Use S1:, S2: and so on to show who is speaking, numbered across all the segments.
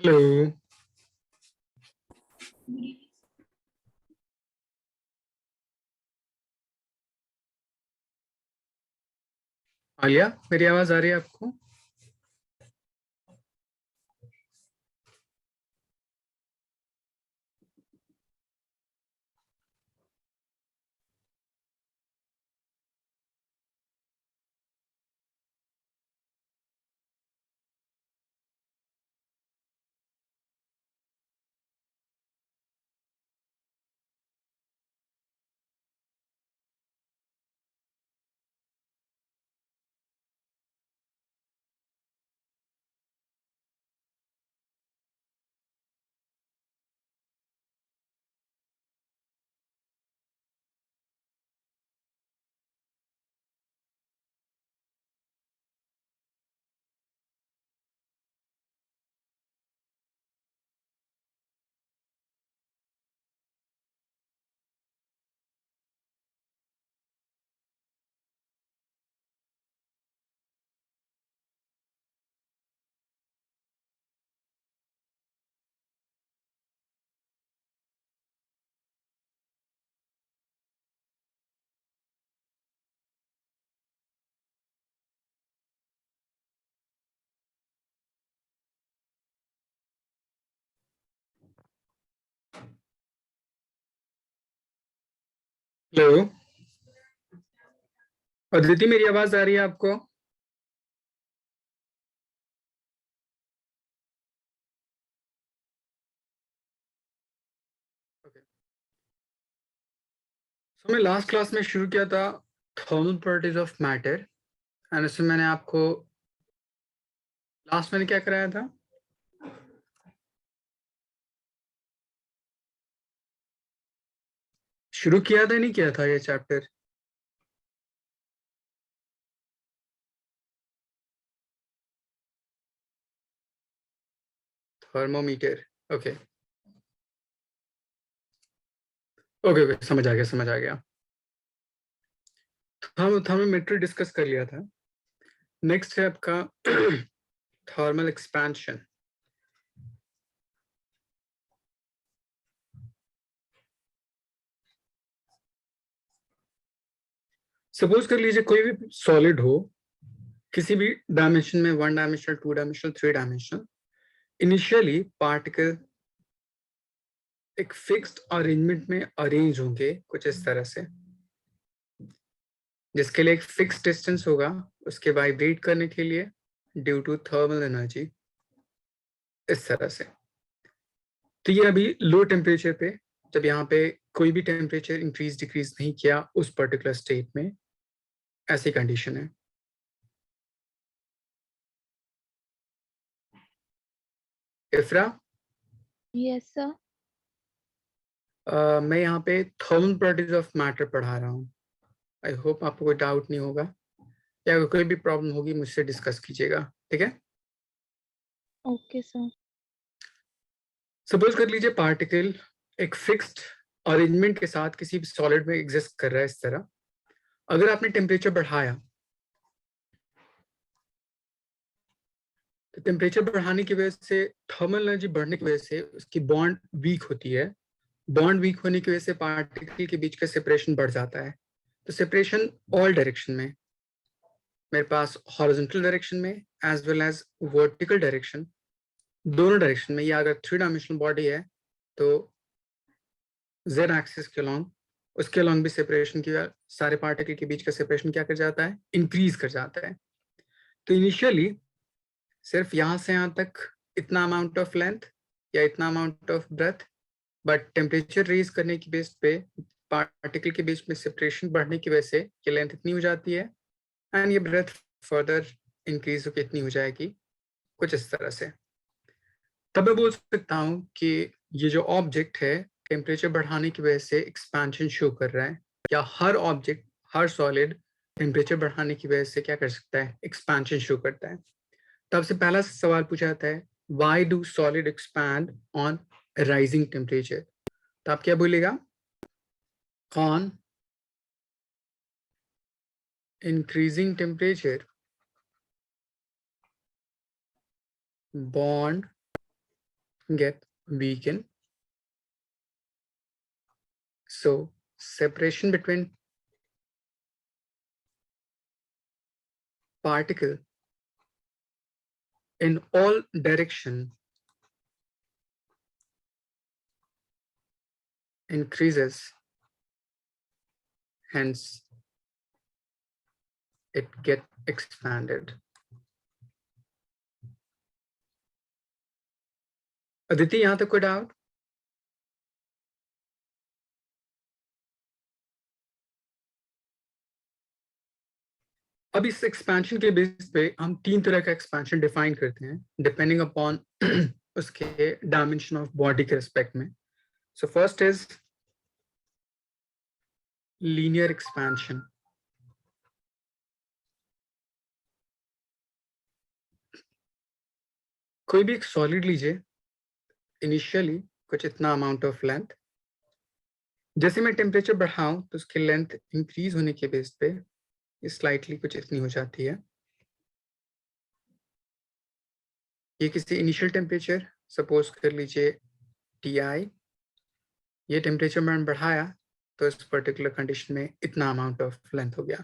S1: Hello. Alia, मेरी आवाज आ रही है आपको? हेलो। अदिति, मेरी आवाज आ रही है आपको? ओके। मैं लास्ट क्लास में शुरू किया था thermal properties of matter, and उसमें मैंने आपको लास्ट मैंने क्या कराया था? शुरू किया था नहीं किया था ये chapter? Thermometer. Okay okay okay, समझ आ गया समझ आ गया। हम थर्मोमीटर डिस्कस कर लिया था। नेक्स्ट है आपका थर्मल एक्सपेंशन। सपोज कर लीजिए कोई भी सॉलिड हो, किसी भी डायमेंशन में, one dimensional, two dimensional, three dimensional. Initially particle एक फिक्स्ड अरेंजमेंट में अरेंज होंगे कुछ इस तरह से, जिसके लिए एक फिक्स डिस्टेंस होगा उसके वाइब्रेट करने के लिए ड्यू टू थर्मल एनर्जी, इस तरह से। तो ये अभी लो टेम्परेचर पे, जब यहाँ पे कोई भी टेम्परेचर इंक्रीज डिक्रीज नहीं किया उस पर्टिकुलर स्टेट में, ऐसी कंडीशन है। इफ्रा,
S2: यस सर।
S1: मैं यहाँ पे थर्मल प्रॉपर्टीज ऑफ मैटर पढ़ा रहा हूँ। आई होप आपको कोई डाउट नहीं होगा, या अगर कोई भी प्रॉब्लम होगी मुझसे डिस्कस कीजिएगा, ठीक है?
S2: Okay sir.
S1: सपोज कर लीजिए पार्टिकल एक फिक्स्ड अरेंजमेंट के साथ किसी भी सॉलिड में एग्जिस्ट कर रहा है इस तरह। अगर आपने टेम्परेचर बढ़ाया तो टेम्परेचर बढ़ाने की वजह से, थर्मल एनर्जी बढ़ने की वजह से उसकी बॉन्ड वीक होती है। बॉन्ड वीक होने की वजह से पार्टिकल के बीच का सेपरेशन बढ़ जाता है। तो सेपरेशन ऑल डायरेक्शन में, मेरे पास हॉरिजॉन्टल डायरेक्शन में as well as vertical direction, दोनों डायरेक्शन में। ये अगर थ्री डायमेंशनल बॉडी है तो जेड एक्सिस के अलॉन्ग, उसके अलॉन्ग भी सेपरेशन की, सारे पार्टिकल के बीच का सेपरेशन क्या कर जाता है, इंक्रीज कर जाता है। तो इनिशियली सिर्फ यहाँ से यहाँ तक इतना अमाउंट ऑफ लेंथ या इतना amount of breadth, but temperature raise करने की बेस पे पार्टिकल के बीच में सेपरेशन बढ़ने की वजह से ये लेंथ इतनी हो जाती है, एंड ये ब्रेथ फर्दर इंक्रीज होकर इतनी हो जाएगी, कुछ इस तरह से। तब मैं बोल सकता हूँ कि ये जो ऑब्जेक्ट है टेम्परेचर बढ़ाने की वजह से एक्सपेंशन शो कर रहा है, या हर ऑब्जेक्ट, हर सॉलिड टेम्परेचर बढ़ाने की वजह से क्या कर सकता है, एक्सपेंशन शो करता है। तब से पहला सवाल पूछा जाता है, why do solid expand on rising temperature? तो आप क्या बोलेगा? On increasing temperature bond get weaken. So separation between particle in all direction increases, hence it get expanded. Aditi, यहां तक कोई डाउट? अब इस एक्सपेंशन के बेस पे हम 3 तरह का एक्सपेंशन डिफाइन करते हैं डिपेंडिंग अपॉन उसके डायमेंशन ऑफ बॉडी के रिस्पेक्ट में. So first is linear expansion. कोई भी एक सॉलिड लीजिए, इनिशियली कुछ इतना अमाउंट ऑफ लेंथ, जैसे मैं टेम्परेचर बढ़ाऊं तो उसकी लेंथ इंक्रीज होने के बेस पे स्लाइटली कुछ इतनी हो जाती है. ये किसी इनिशियल टेम्परेचर सपोज कर लीजिए Ti, ये टेम्परेचर मैंने बढ़ाया तो इस पर्टिकुलर कंडीशन में इतना अमाउंट ऑफ लेंथ हो गया.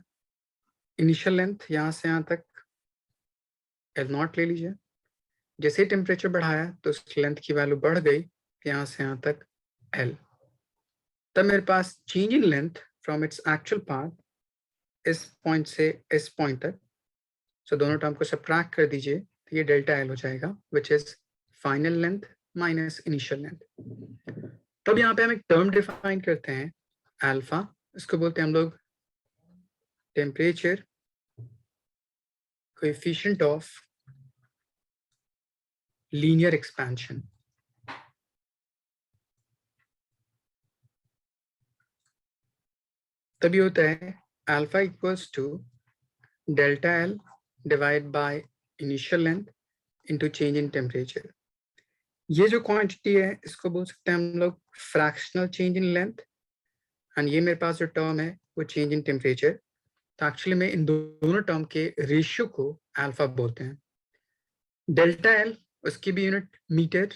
S1: इनिशियल लेंथ यहाँ से यहाँ तक L0 ले लीजिए. जैसे ही टेम्परेचर बढ़ाया तो उस लेंथ की वैल्यू बढ़ गई, यहाँ से यहाँ तक L. तब मेरे पास change in length from its actual path इस पॉइंट से इस पॉइंट तक. सो दोनों टर्म को सब्ट्रैक्ट कर दीजिए तो ये डेल्टा L हो जाएगा, which is final length minus initial length. तब यहाँ पे हम एक टर्म डिफाइन करते हैं अल्फा. इसको बोलते हैं हम लोग temperature coefficient of linear expansion. तभी होता है alpha equals to delta L divide by initial length into change in temperature. ये जो क्वांटिटी है इसको बोल सकते हैं हम लोग fractional change in length, and ये मेरे पास जो टर्म है वो चेंज इन टेम्परेचर. तो एक्चुअली में इन दोनों टर्म के रेशियो को अल्फा बोलते हैं. डेल्टा L उसकी भी यूनिट मीटर,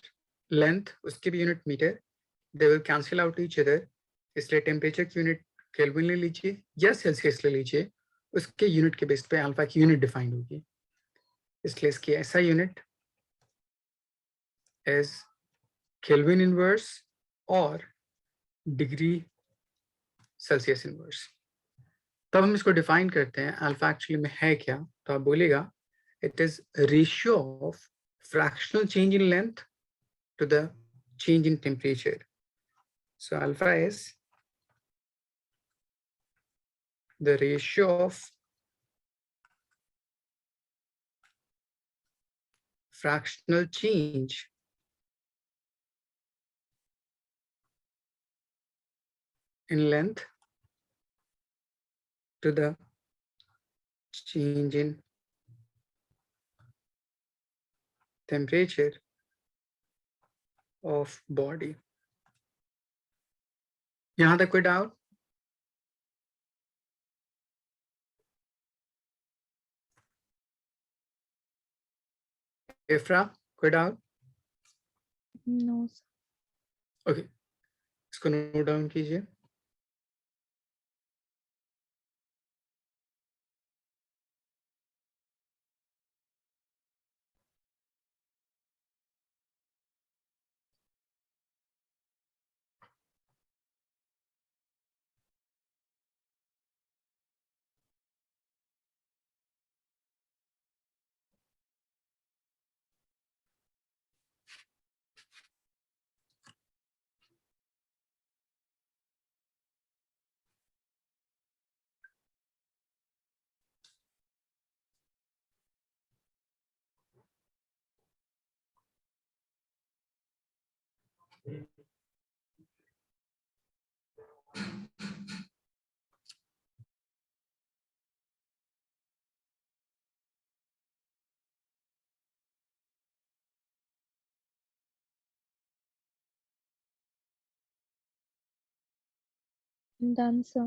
S1: लेंथ उसकी भी unit metre, they will cancel out each other. इसलिए टेम्परेचर की यूनिट केल्विन ले लीजिए या सेल्सियस ले लीजिए, उसके यूनिट के बेस पे अल्फा की यूनिट डिफाइन होगी. इसलिए इसकी ऐसा यूनिट इज केल्विन इनवर्स और डिग्री सेल्सियस इनवर्स. तब हम इसको डिफाइन करते हैं अल्फा एक्चुअली में है क्या. तो आप बोलेगा it is ratio of fractional change in length to the change in temperature. So alpha is the ratio of fractional change in length to the change in temperature of body. यहाँ तक कोई doubt? इफ्रा, कोई doubt?
S2: No, sir.
S1: Okay, इसको note down कीजिए.
S2: Done, sir.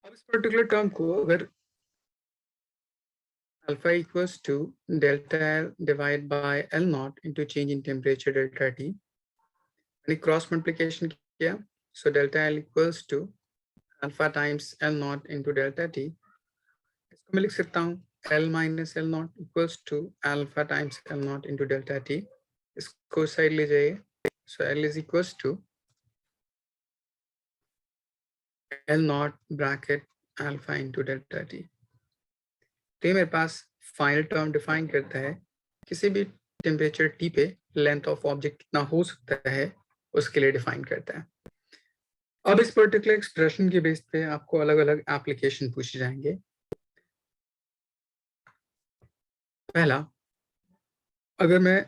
S1: अब इस particular term को अगर alpha equals to delta L divided by L naught into change in temperature delta T. मैंने क्रॉस मल्टीप्लिकेशन किया, so delta L equals to alpha times L naught into delta T. इसको मैं लिख सकता हूँ L minus L naught equals to alpha times L naught into delta T. इसको side ले जाइए, so L is equals to L naught bracket alpha into delta T. तो ये मेरे पास फाइनल टर्म डिफाइन करता है किसी भी टेम्परेचर T पे लेंथ ऑफ ऑब्जेक्ट कितना हो सकता है उसके लिए डिफाइन करता है। अब इस पर्टिकुलर एक्सप्रेशन के बेस पे आपको अलग अलग एप्लीकेशन पूछे जाएंगे। पहला, अगर मैं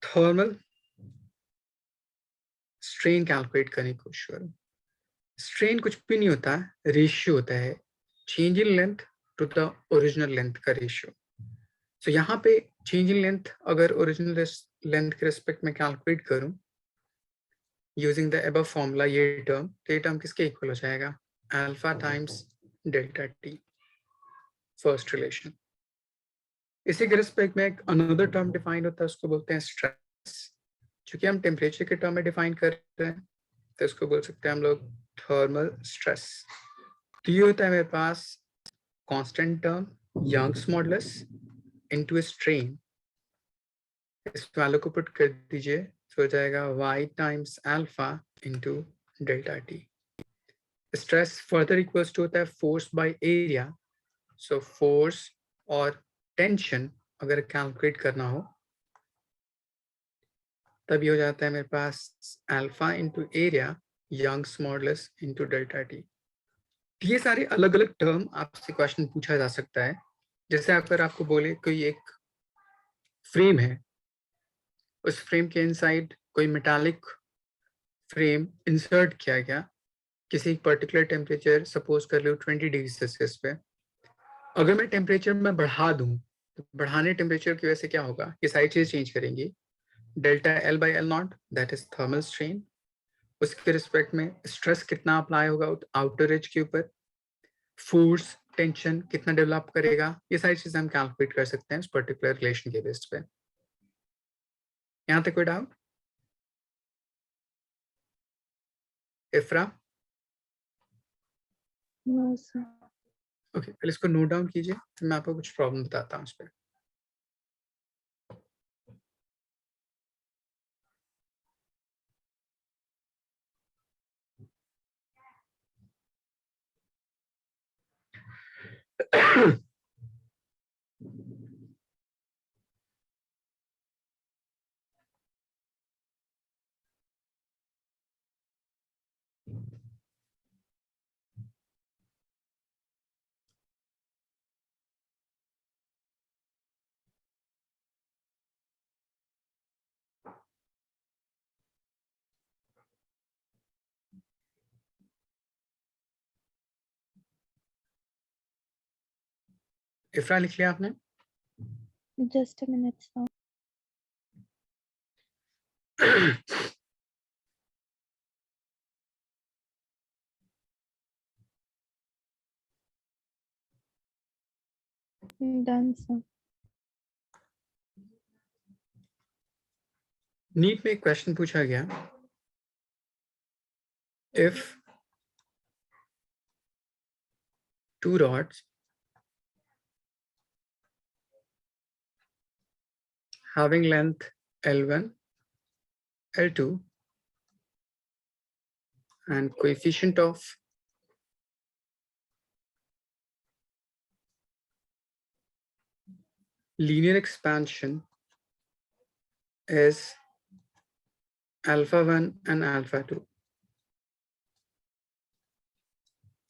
S1: थर्मल स्ट्रेन कैलकुलेट करने की कोशिश करूं, स्ट्रेन कुछ भी नहीं होता, रेशियो होता है change in length to the original length का रेशियो। तो यहाँ पे चेंज इन लेंथ अगर ओरिजिनल लेंथ के रिस्पेक्ट में कैलकुलेट करूं यूजिंग द अबव फॉर्मूला, ये टर्म किसके इक्वल हो जाएगा, alpha times delta T, first relation. इसी के रिस्पेक्ट में एक अनदर टर्म डिफाइन होता है, उसको बोलते हैं स्ट्रेस। चूंकि हम टेम्परेचर के टर्म में डिफाइन कर रहे हैं तो इसको बोल सकते हैं हम लोग थर्मल स्ट्रेस। तो ये होता है मेरे पास constant term Young's modulus into strain, इस वैल्यू को पुट कर दीजिए तो हो जाएगा y times alpha into delta T. Stress further equals to होता है force by area. So force और टेंशन अगर कैलकुलेट करना हो तब ये हो जाता है मेरे पास alpha into area Young's modulus into delta T. ये सारे अलग अलग टर्म आपसे क्वेश्चन पूछा जा सकता है। जैसे अगर आपको बोले कोई एक फ्रेम है, उस फ्रेम के इनसाइड कोई मेटालिक फ्रेम इंसर्ट किया गया किसी पर्टिकुलर टेम्परेचर, सपोज कर लो 20 डिग्री सेल्सियस पे, अगर मैं टेम्परेचर में बढ़ा दूं तो बढ़ाने टेम्परेचर की वजह से क्या होगा, ये सारी चीज चेंज करेंगी। Delta L by L not that is thermal strain, उसके रिस्पेक्ट में स्ट्रेस कितना अप्लाई होगा आउटर एज के ऊपर, फोर्स टेंशन कितना डेवलप करेगा, ये सारी चीजें हम कैलकुलेट कर सकते हैं इस पर्टिकुलर रिलेशन के बेस पे। यहाँ तक कोई डाउट? इफ्रा?
S2: No, sir.
S1: ओके, पहले इसको नोट डाउन कीजिए, फिर मैं आपको कुछ प्रॉब्लम बताता हूँ इस पर। इफ्रा लिख लिया आपने?
S2: Just a minute, sir. Done, sir.
S1: NEET में एक क्वेश्चन पूछा गया, if two rods having length L1, L2 and coefficient of linear expansion is alpha 1 and alpha 2.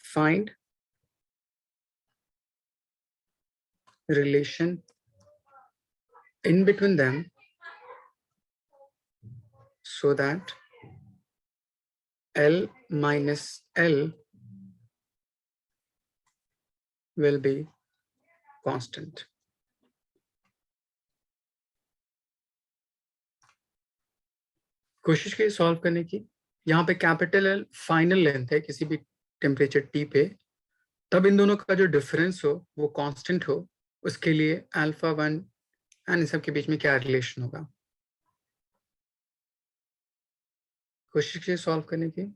S1: Find relation in between them so that L minus L will be constant. कोशिश कीजिए solve करने की। यहाँ पे capital L final length है किसी भी temperature T पे, तब इन दोनों का जो डिफरेंस हो वो कांस्टेंट हो, उसके लिए अल्फा 1 एंड इन सब के बीच में क्या रिलेशन होगा। कोशिश कीजिए सॉल्व करने की।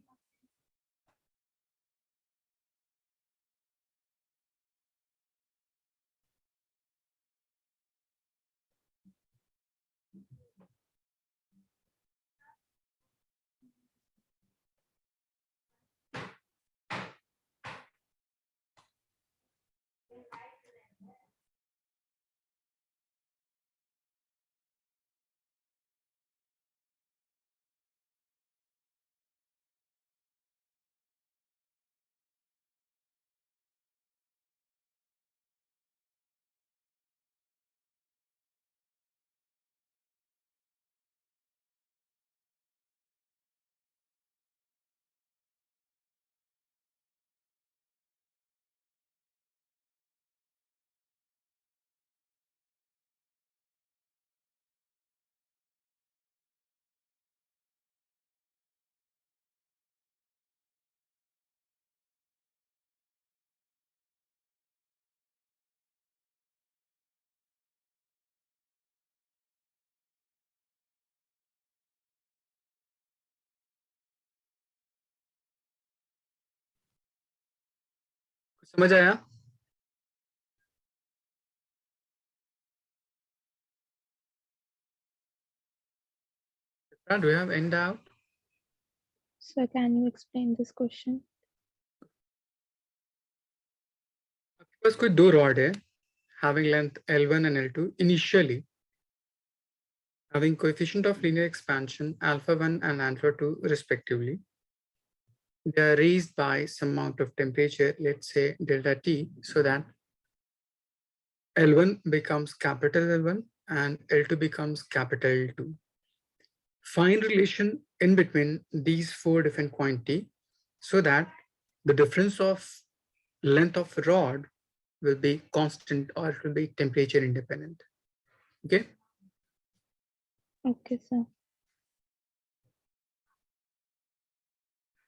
S1: समझ आया? Do you have any doubt?
S2: Sir, can you explain this question?
S1: आपके पास कोई दो रॉड है having length L1 and L2 initially having coefficient of linear expansion alpha 1 and alpha 2 respectively. They are raised by some amount of temperature, let's say delta T, so that L1 becomes capital L1 and L2 becomes capital L2. Find relation in between these four different quantity so that the difference of length of rod will be constant or it will be temperature independent. Okay.
S2: Okay, sir.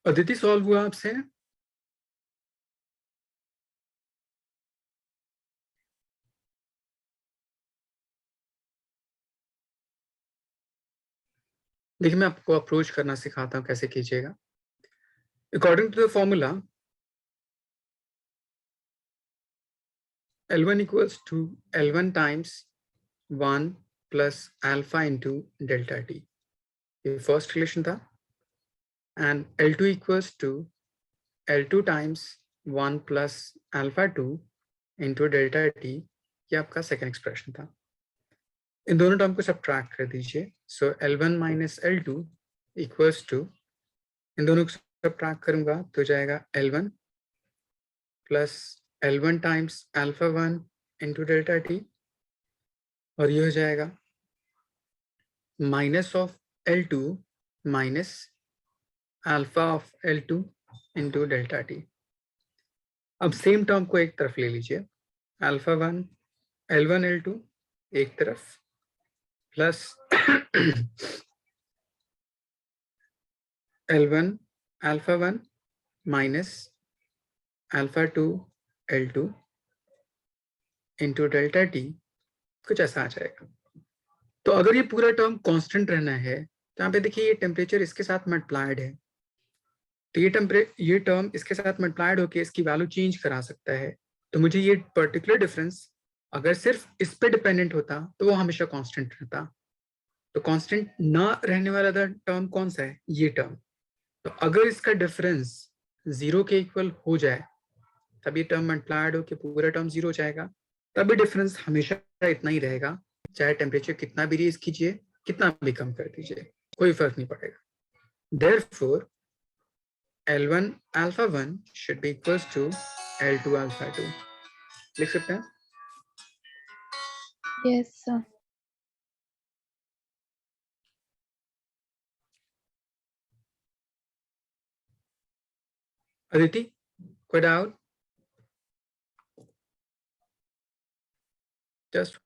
S1: Aditi solve हुआ आपसे? देखिए मैं आपको approach करना सिखाता हूँ कैसे कीजिएगा। According to the formula L1 equals to L1 times 1 plus alpha into delta T. ये फर्स्ट रिलेशन था and L2 equals to L2 times 1 plus alpha 2 into delta T. ये आपका सेकेंड एक्सप्रेशन था। इन दोनों टर्म को सब्ट्रैक्ट कर दीजिए। सो L1 minus L2 equals to, इन दोनों को सब्ट्रैक्ट करूंगा तो जाएगा L1 plus L1 times alpha 1 into delta T, और ये हो जाएगा minus of L2 minus alpha of L2 into delta T। अब सेम टर्म को एक तरफ ले लीजिए, अल्फा 1 L1 L2 एक तरफ plus L1 alpha 1 minus alpha 2 L2 into delta T, कुछ ऐसा आ जाएगा। तो अगर ये पूरा टर्म कांस्टेंट रहना है तो यहाँ पे देखिए ये टेम्परेचर इसके साथ मल्टीप्लाइड है, तो ये टर्म इसके साथ मल्टीप्लाइड होकर इसकी वैल्यू चेंज करा सकता है। तो मुझे ये पर्टिकुलर डिफरेंस अगर सिर्फ इस पे डिपेंडेंट होता तो वो हमेशा कांस्टेंट रहता। तो कांस्टेंट ना रहने वाला टर्म कौन सा है? ये टर्म। तो अगर इसका डिफरेंस 0 के इक्वल हो जाए तब ये टर्म मल्टीप्लाइड होकर पूरा टर्म 0 हो जाएगा, तभी डिफरेंस हमेशा इतना ही रहेगा, चाहे टेम्परेचर कितना भी रेज कीजिए, कितना भी कम कर दीजिए, कोई फर्क नहीं पड़ेगा। Therefore L1 alpha 1 should be equals to L2 alpha 2। लिख सकते हैं?
S2: Yes, sir.
S1: अदिति, कोई डाउट? जस्ट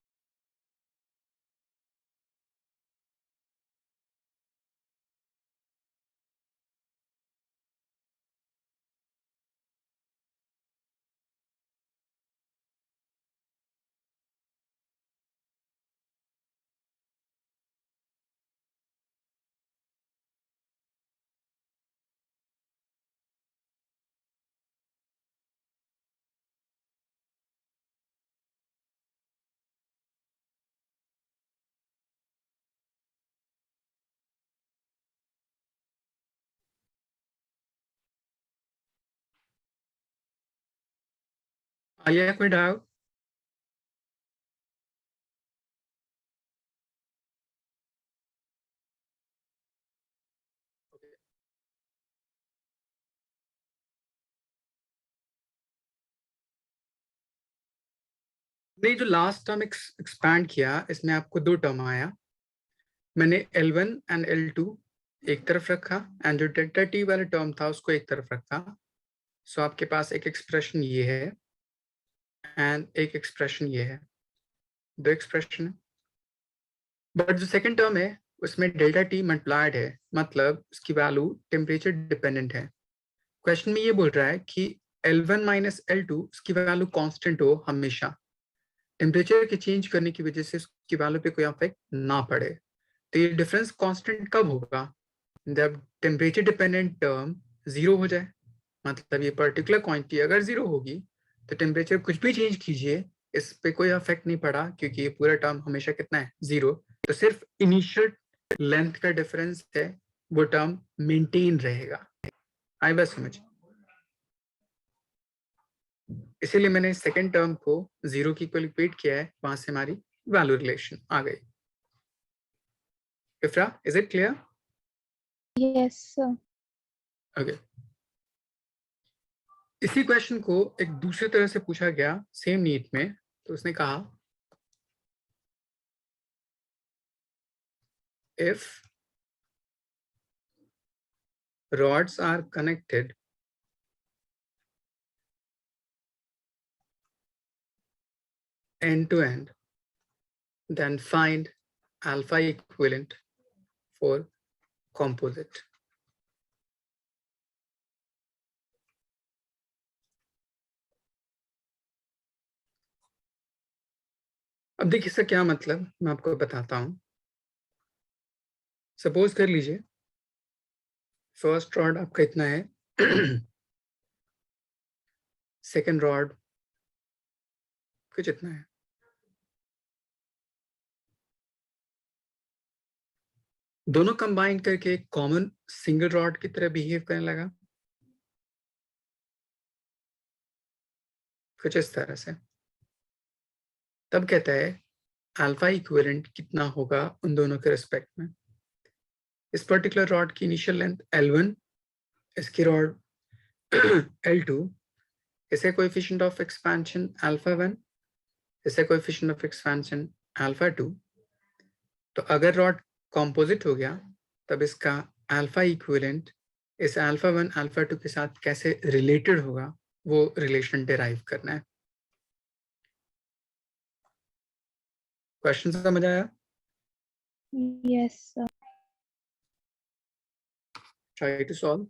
S1: आइए कोई डाउट? नहीं, जो लास्ट टर्म एक्सपैंड किया इसमें आपको दो टर्म आया। मैंने L1 एंड L2 एक तरफ रखा एंड जो डेल्टा टी वाला टर्म था उसको एक तरफ रखा। सो आपके पास एक एक्सप्रेशन ये है एंड एक एक्सप्रेशन ये है, दो एक्सप्रेशन है। बट जो सेकंड टर्म है उसमें डेल्टा टी मल्टीप्लाइड है, मतलब उसकी वैल्यू टेम्परेचर डिपेंडेंट है। क्वेश्चन में ये बोल रहा है कि L1 माइनस L2 उसकी वैल्यू कांस्टेंट हो हमेशा, टेम्परेचर के चेंज करने की वजह से उसकी वैल्यू पे कोई इफेक्ट ना पड़े। तो ये डिफरेंस कांस्टेंट कब होगा? जब टेम्परेचर डिपेंडेंट टर्म जीरो हो जाए, मतलब ये पर्टिकुलर क्वांटिटी अगर जीरो होगी तो टेम्परेचर कुछ भी चेंज कीजिए इस पे कोई इफेक्ट नहीं पड़ा, क्योंकि ये पूरा टर्म हमेशा कितना है, जीरो। तो सिर्फ इनिशियल लेंथ का डिफरेंस है, वो टर्म मेंटेन रहेगा। आई बस समझ, इसीलिए मैंने सेकेंड टर्म को जीरो की इक्वल इक्वेट किया है, वहां से हमारी वैल्यू रिलेशन आ गई। इफ्रा, is it clear?
S2: Yes, sir.
S1: Okay. इसी क्वेश्चन को एक दूसरी तरह से पूछा गया सेम नीट में। तो उसने कहा if rods are connected end to end, then find alpha equivalent for composite. अब देखिए इसका क्या मतलब, मैं आपको बताता हूं। सपोज कर लीजिए फर्स्ट रॉड आपका इतना है, सेकेंड रॉड कुछ इतना है। दोनों कंबाइन करके एक कॉमन सिंगल रॉड की तरह बिहेव करने लगा, कुछ इस तरह से। तब कहता है अल्फा इक्विवेलेंट कितना होगा उन दोनों के रिस्पेक्ट में। इस पर्टिकुलर रॉड की इनिशियल लेंथ L1, इसकी रॉड L2, इसे कोएफिशिएंट ऑफ एक्सपेंशन अल्फा 1, इसे कोएफिशिएंट ऑफ एक्सपेंशन अल्फा 2। तो अगर रॉड कॉम्पोजिट हो गया तब इसका अल्फा इक्विवेलेंट इस अल्फा 1 अल्फा 2 के साथ कैसे रिलेटेड होगा, वो रिलेशन डिराइव करना है। क्वेश्चन समझ आया?
S2: Yes, sir.
S1: Try to solve.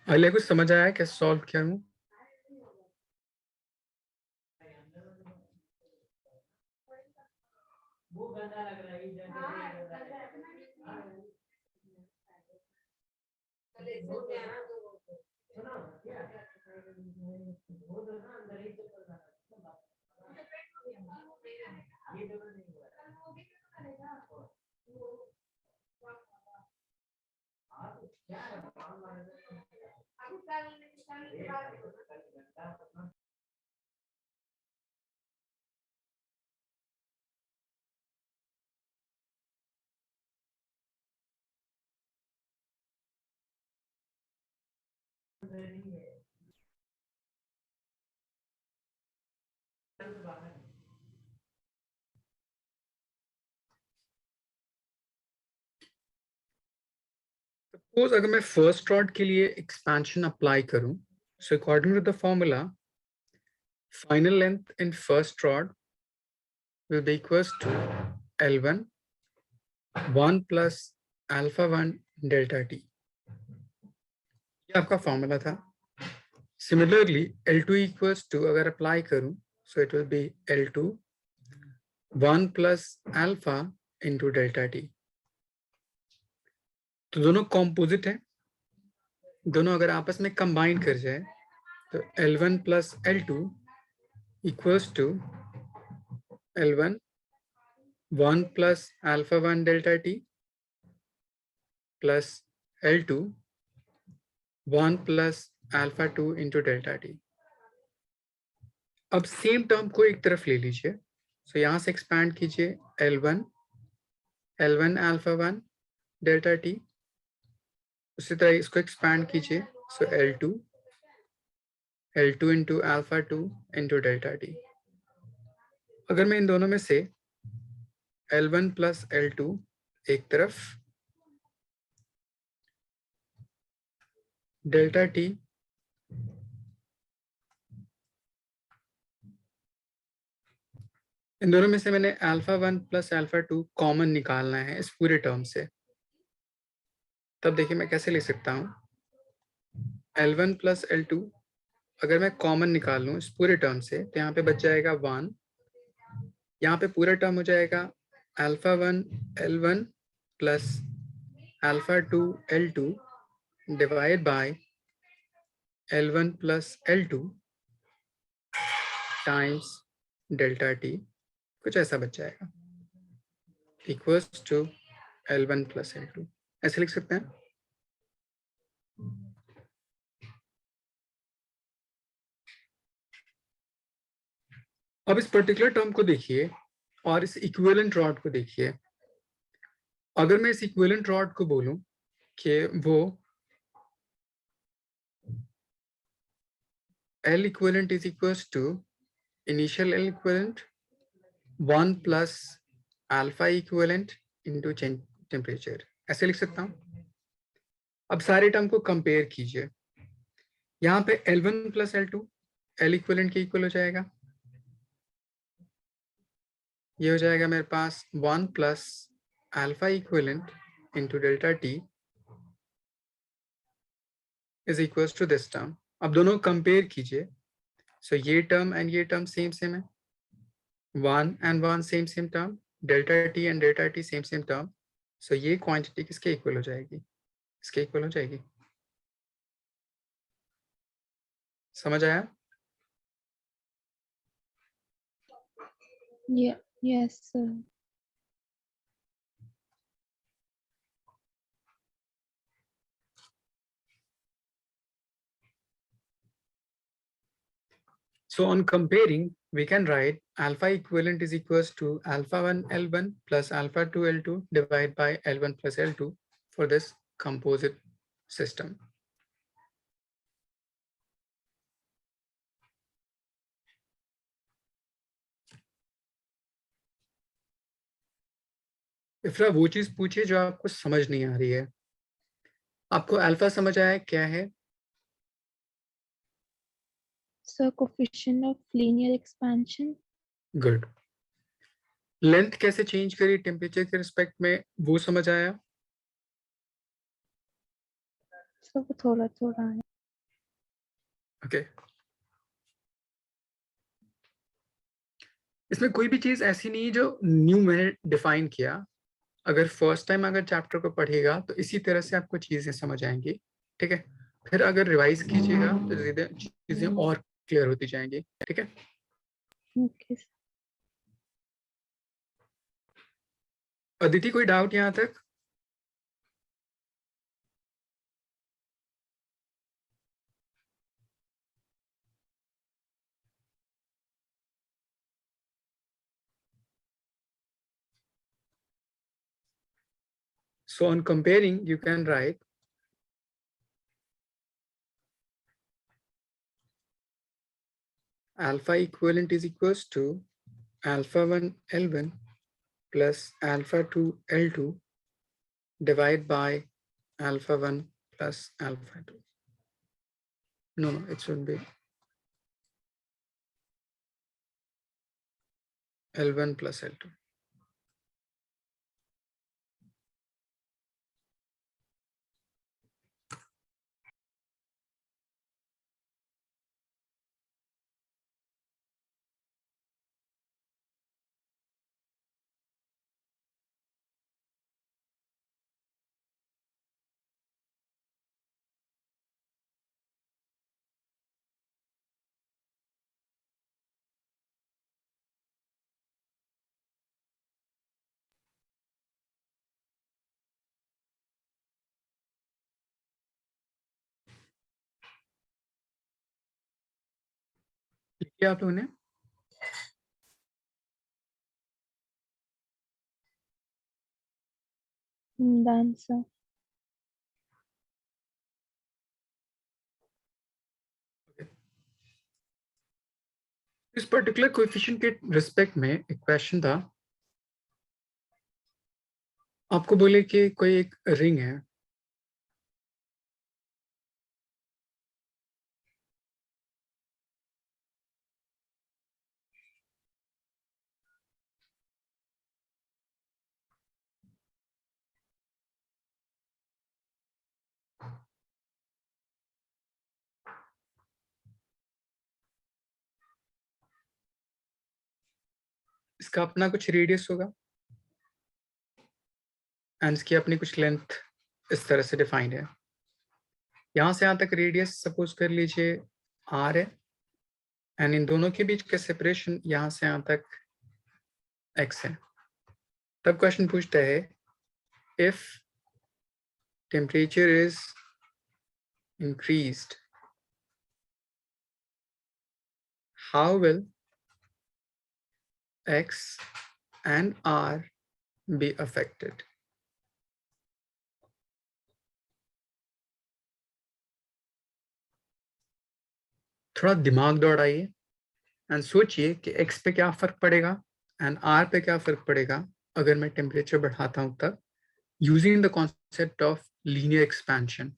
S1: अगले कुछ समझ आया कैसे सॉल्व किया हूँ? सपोज अगर मैं फर्स्ट रॉड के लिए एक्सपेंशन अप्लाई करूं, so according to the formula final length in first rod will be equals to L1 1 plus alpha 1 delta t. ये आपका फॉर्मूला था. सिमिलरली L2 equals to अगर अप्लाई करूं, so it will be L2 1 plus alpha into delta t. तो दोनों composite है, दोनों अगर आपस में कंबाइन कर जाए तो L1 plus L2 equals to L1 1 plus alpha 1 delta t plus L2 1 plus alpha 2 into delta t. अब सेम टर्म को एक तरफ ले लीजिए, सो यहां से एक्सपैंड कीजिए L1 alpha 1 delta t, उसी तरह इसको एक्सपैंड कीजिए, सो L2 into alpha 2 into delta t. अगर मैं इन दोनों में से L1 plus L2 एक तरफ, डेल्टा टी इन दोनों में से मैंने अल्फा 1 प्लस अल्फा 2 कॉमन निकालना है इस पूरे टर्म से. तब देखिए मैं कैसे ले सकता हूँ. L1 प्लस L2 अगर मैं कॉमन निकाल लूँ इस पूरे टर्म से तो यहाँ पे बच जाएगा 1. यहाँ पे पूरा टर्म हो जाएगा alpha 1 L1 plus alpha 2 L2 divide by L1 plus L2 times delta T, कुछ ऐसा बच जाएगा, equals to L1 plus L2. ऐसे लिख सकते हैं. अब इस पर्टिकुलर टर्म को देखिए और इस इक्विवेलेंट रॉड को देखिए. अगर मैं इस इक्विवेलेंट रॉड को बोलूं कि वो L equivalent is equals to initial L equivalent 1 plus alpha equivalent into temperature, ऐसे लिख सकता हूं. अब सारे टर्म को कंपेयर कीजिए. यहाँ पे L1 plus L2 L equivalent के इक्वल हो जाएगा. ये हो जाएगा मेरे पास 1 plus alpha equivalent into delta T is equals to this term. अब दोनों कंपेयर कीजिए. सो ये टर्म एंड ये टर्म सेम सेम है. 1 and 1 same same term, delta T and delta T same same term. So ये quantity किसके इक्वल हो जाएगी? इसके इक्वल हो जाएगी. समझ आया?
S2: Yeah, yes, sir.
S1: So on comparing, we can write alpha equivalent is equals to alpha 1 L1 plus alpha 2 L2 divided by L1 plus L2 for this composite system. इफ्रा वो चीज पूछिए जो आपको समझ नहीं आ रही है. आपको अल्फा समझ आया क्या है?
S2: Sir, coefficient of linear expansion.
S1: Good. Length कैसे चेंज करी टेम्परेचर के रिस्पेक्ट में, वो समझ आया?
S2: सर वो थोड़ा थोड़ा है.
S1: ओके इसमें कोई भी चीज ऐसी नहीं जो न्यू मैंने डिफाइन किया। अगर फर्स्ट टाइम अगर चैप्टर को पढ़िएगा तो इसी तरह से आपको चीजें समझ आएंगी, ठीक है। फिर अगर रिवाइज कीजिएगा तो चीजें और क्लियर होती जाएंगी, ठीक है।
S2: Okay.
S1: अदिति कोई डाउट यहाँ तक? So on comparing, you can write alpha equivalent is equals to alpha 1 L1 plus alpha 2 L2 divided by alpha 1 plus alpha 2. No, it should be L1 plus L2. लिखिए आप लोगों ने।
S2: Done, sir.
S1: इस particular coefficient के respect में एक question था। आपको बोले कि कोई एक रिंग है, इसका अपना कुछ रेडियस होगा एंड इसकी अपनी कुछ लेंथ इस तरह से डिफाइंड है। यहाँ से यहाँ तक रेडियस सपोज कर लीजिए r है एंड इन दोनों के बीच का सेपरेशन यहाँ से यहाँ तक x है। तब क्वेश्चन पूछता है if temperature is increased, how will x and r be affected? थोड़ा दिमाग दौड़ाइए एंड सोचिए कि x पे क्या फर्क पड़ेगा एंड r पे क्या फर्क पड़ेगा अगर मैं टेम्परेचर बढ़ाता हूं तब, using the concept of linear expansion.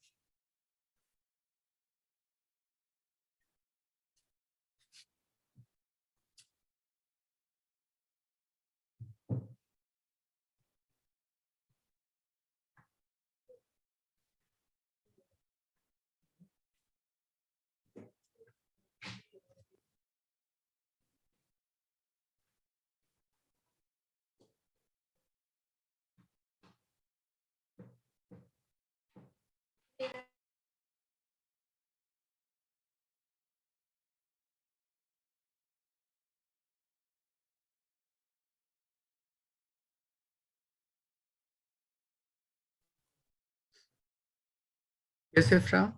S1: Yes, Ifra?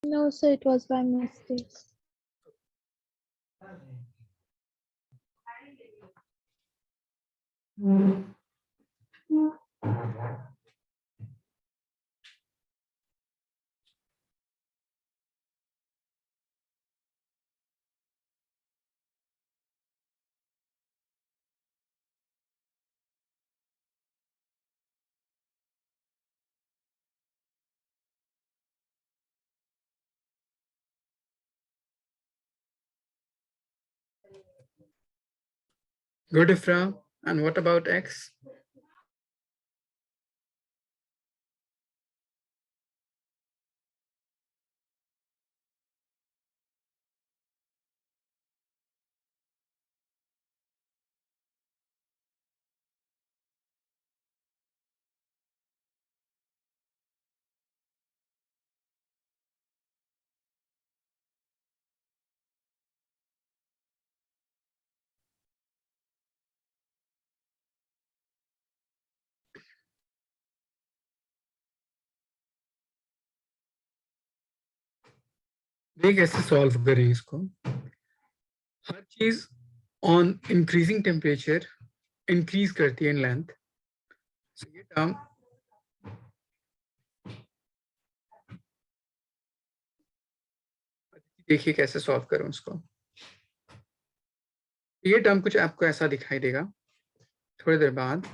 S2: No, sir, it was by mistake.
S1: Good, Ifra. And what about x? देख कैसे सॉल्व करें इसको। हर चीज ऑन इंक्रीजिंग टेम्परेचर इंक्रीज करती है इन लेंथ। ये टर्म देखिए कैसे सॉल्व करूं इसको। ये टर्म कुछ आपको ऐसा दिखाई देगा थोड़ी देर बाद।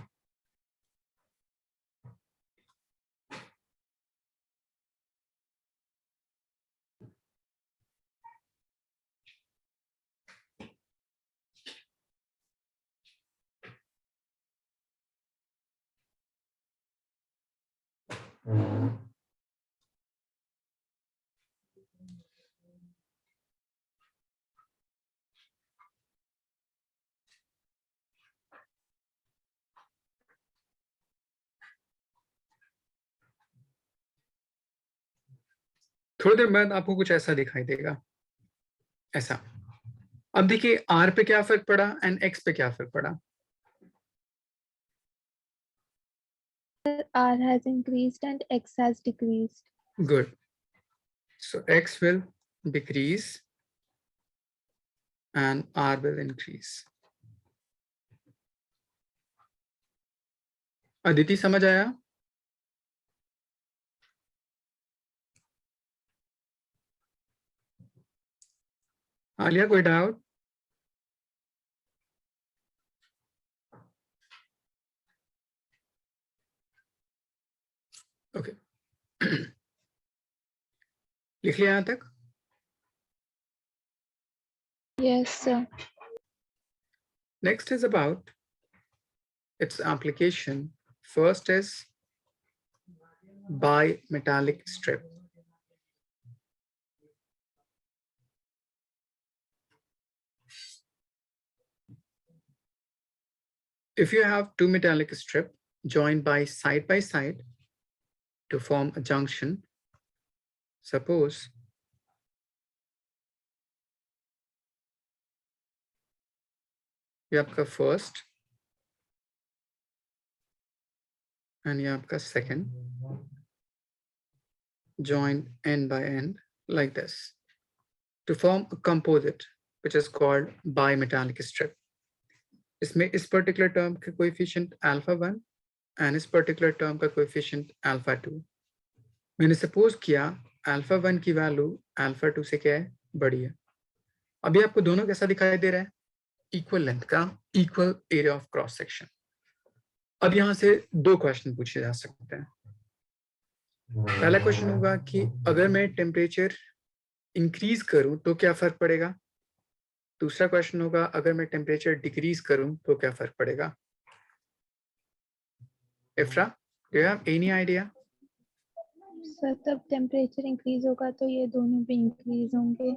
S1: थोड़ी देर बाद आपको कुछ ऐसा दिखाई देगा, ऐसा। अब देखिए आर पे क्या फर्क पड़ा एंड एक्स पे क्या फर्क पड़ा।
S2: R has increased and X has decreased.
S1: Good. So X will decrease and R will increase. Aditi समझ आया? आलिया कोई डाउट? ओके लिख लिया यहाँ तक?
S2: Yes, sir.
S1: Next is about its application. First is bimetallic strip. If you have two metallic strips joined by side to form a junction, suppose ये आपका first and ये आपका second, joined end by end like this to form a composite which is called bimetallic strip. इसमें इस particular term का coefficient alpha 1 and इस particular term का coefficient alpha 2। मैंने सपोज किया अल्फा 1 की वैल्यू अल्फा 2 से क्या है, बड़ी है। अभी आपको दोनों कैसा दिखाई दे रहा है, इक्वल लेंथ का, equal area of cross section. अब यहां से दो क्वेश्चन पूछे जा सकते हैं। पहला क्वेश्चन होगा कि अगर मैं टेम्परेचर इंक्रीज करूं तो क्या फर्क पड़ेगा। दूसरा क्वेश्चन होगा अगर मैं टेम्परेचर डिक्रीज करूं तो क्या फर्क पड़ेगा। इफ्रा, do you have any idea?
S2: Sir तब टेम्परेचर इंक्रीज होगा तो ये दोनों भी इंक्रीज होंगे।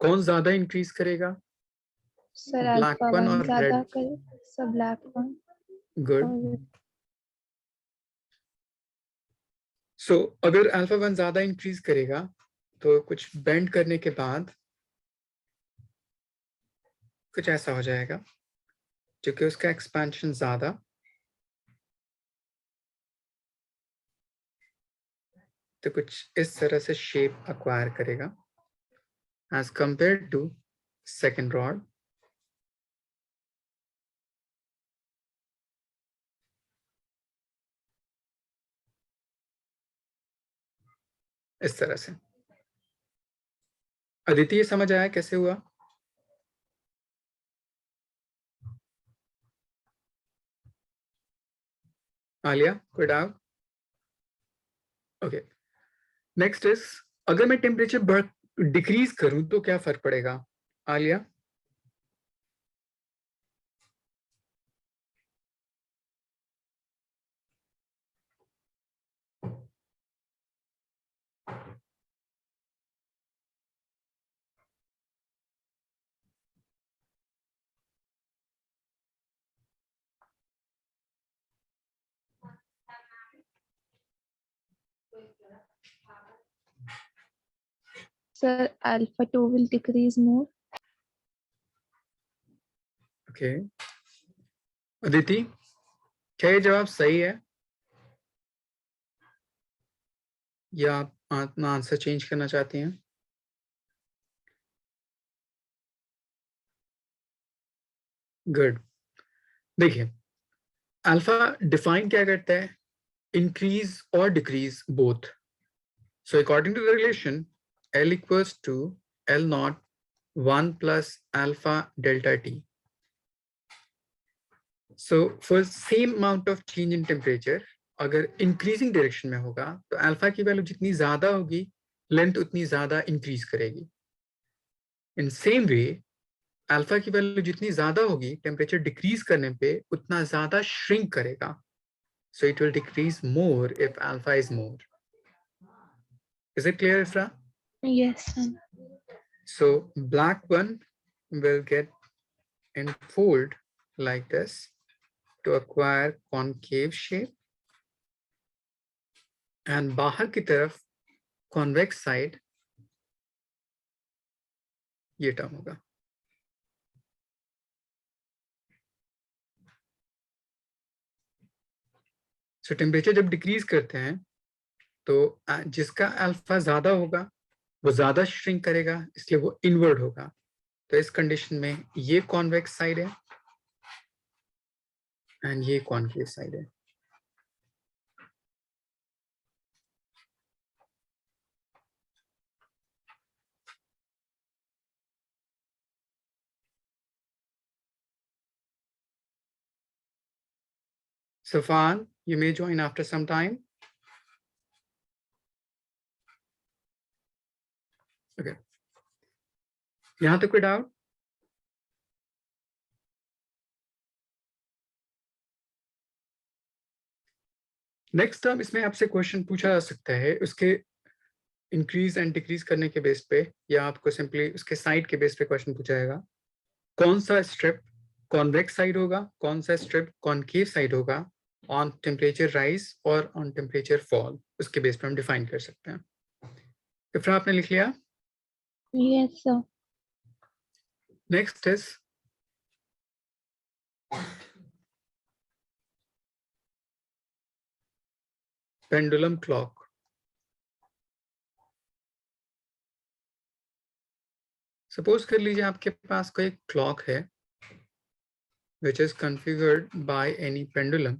S1: कौन ज्यादा इंक्रीज करेगा,
S2: सर
S1: ब्लैक
S2: अल्फा
S1: वन
S2: 1
S1: और
S2: ज्यादा
S1: रेड?
S2: करे, सब ब्लैक 1
S1: गुड।
S2: और
S1: सो अगर अल्फा 1 ज्यादा इंक्रीज करेगा तो कुछ बेंड करने के बाद कुछ ऐसा हो जाएगा, क्योंकि उसका एक्सपेंशन ज्यादा, तो कुछ इस तरह से शेप अक्वायर करेगा as compare to second rod. इस तरह से। अदिति ये समझ आया कैसे हुआ? आलिया कोई डाउट? ओके नेक्स्ट इज अगर मैं टेम्परेचर डिक्रीज करूं तो क्या फर्क पड़ेगा। Alia?
S2: Sir alpha 2 will decrease more.
S1: Okay Aditi, क्या ये जवाब सही है या आप अपना आंसर चेंज करना चाहती हैं? गुड। देखिए अल्फा डिफाइन क्या करता है, इंक्रीज और decrease both. So according to the relation L equals to L naught 1 plus alpha delta T. So for same amount of change in temperature, अगर इंक्रीजिंग डायरेक्शन में होगा तो अल्फा की वैल्यू जितनी ज्यादा होगी लेंथ उतनी ज्यादा इंक्रीज करेगी। इन सेम वे अल्फा की वैल्यू जितनी ज्यादा होगी टेम्परेचर डिक्रीज करने पे उतना ज्यादा श्रिंक करेगा। So it will decrease more if alpha is more. Is it clear, Isra?
S2: Yes, sir.
S1: So black one will get enfold like this to acquire concave shape, and बाहर की तरफ convex side ये term होगा। So temperature जब decrease करते हैं तो जिसका अल्फा ज्यादा होगा वो ज्यादा श्रिंक करेगा, इसलिए वो इनवर्ड होगा। तो इस कंडीशन में ये कॉन्वेक्स साइड है एंड ये कॉन्केव साइड है। Safan, you may join after some time. Okay. यहाँ तक कोई डाउट? नेक्स्ट टर्म इसमें आपसे क्वेश्चन पूछा जा सकता है उसके इंक्रीज एंड डिक्रीज करने के बेस पे, या आपको सिंपली उसके साइड के बेस पे क्वेश्चन पूछा जाएगा। कौन सा स्ट्रिप कॉन्वेक्स साइड होगा, कौन सा स्ट्रिप कॉनकेव साइड होगा ऑन टेम्परेचर राइज और ऑन टेम्परेचर फॉल, उसके बेस पे हम डिफाइन कर सकते हैं। इफ्रा आपने लिख लिया?
S2: Yes, sir.
S1: Next is pendulum clock. Suppose कर लीजिए आपके पास कोई क्लॉक है which is configured by any pendulum,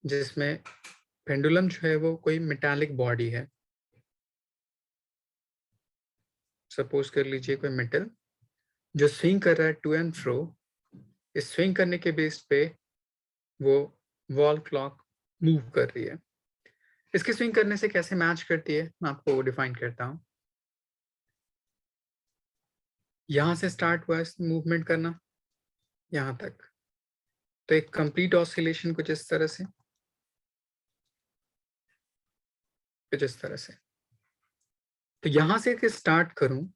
S1: जिसमें पेंडुलम जो है वो कोई मेटालिक बॉडी है। सपोज कर लीजिए कोई मेटल जो स्विंग कर रहा है टू एंड फ्रो। इस स्विंग करने के बेस पे वो वॉल क्लॉक मूव कर रही है। इसके स्विंग करने से कैसे मैच करती है मैं आपको डिफाइन करता हूँ। यहां से स्टार्ट हुआ मूवमेंट करना यहां तक, तो एक कंप्लीट ऑसिलेशन कुछ इस तरह से, कुछ इस तरह से। तो यहां से स्टार्ट करूं,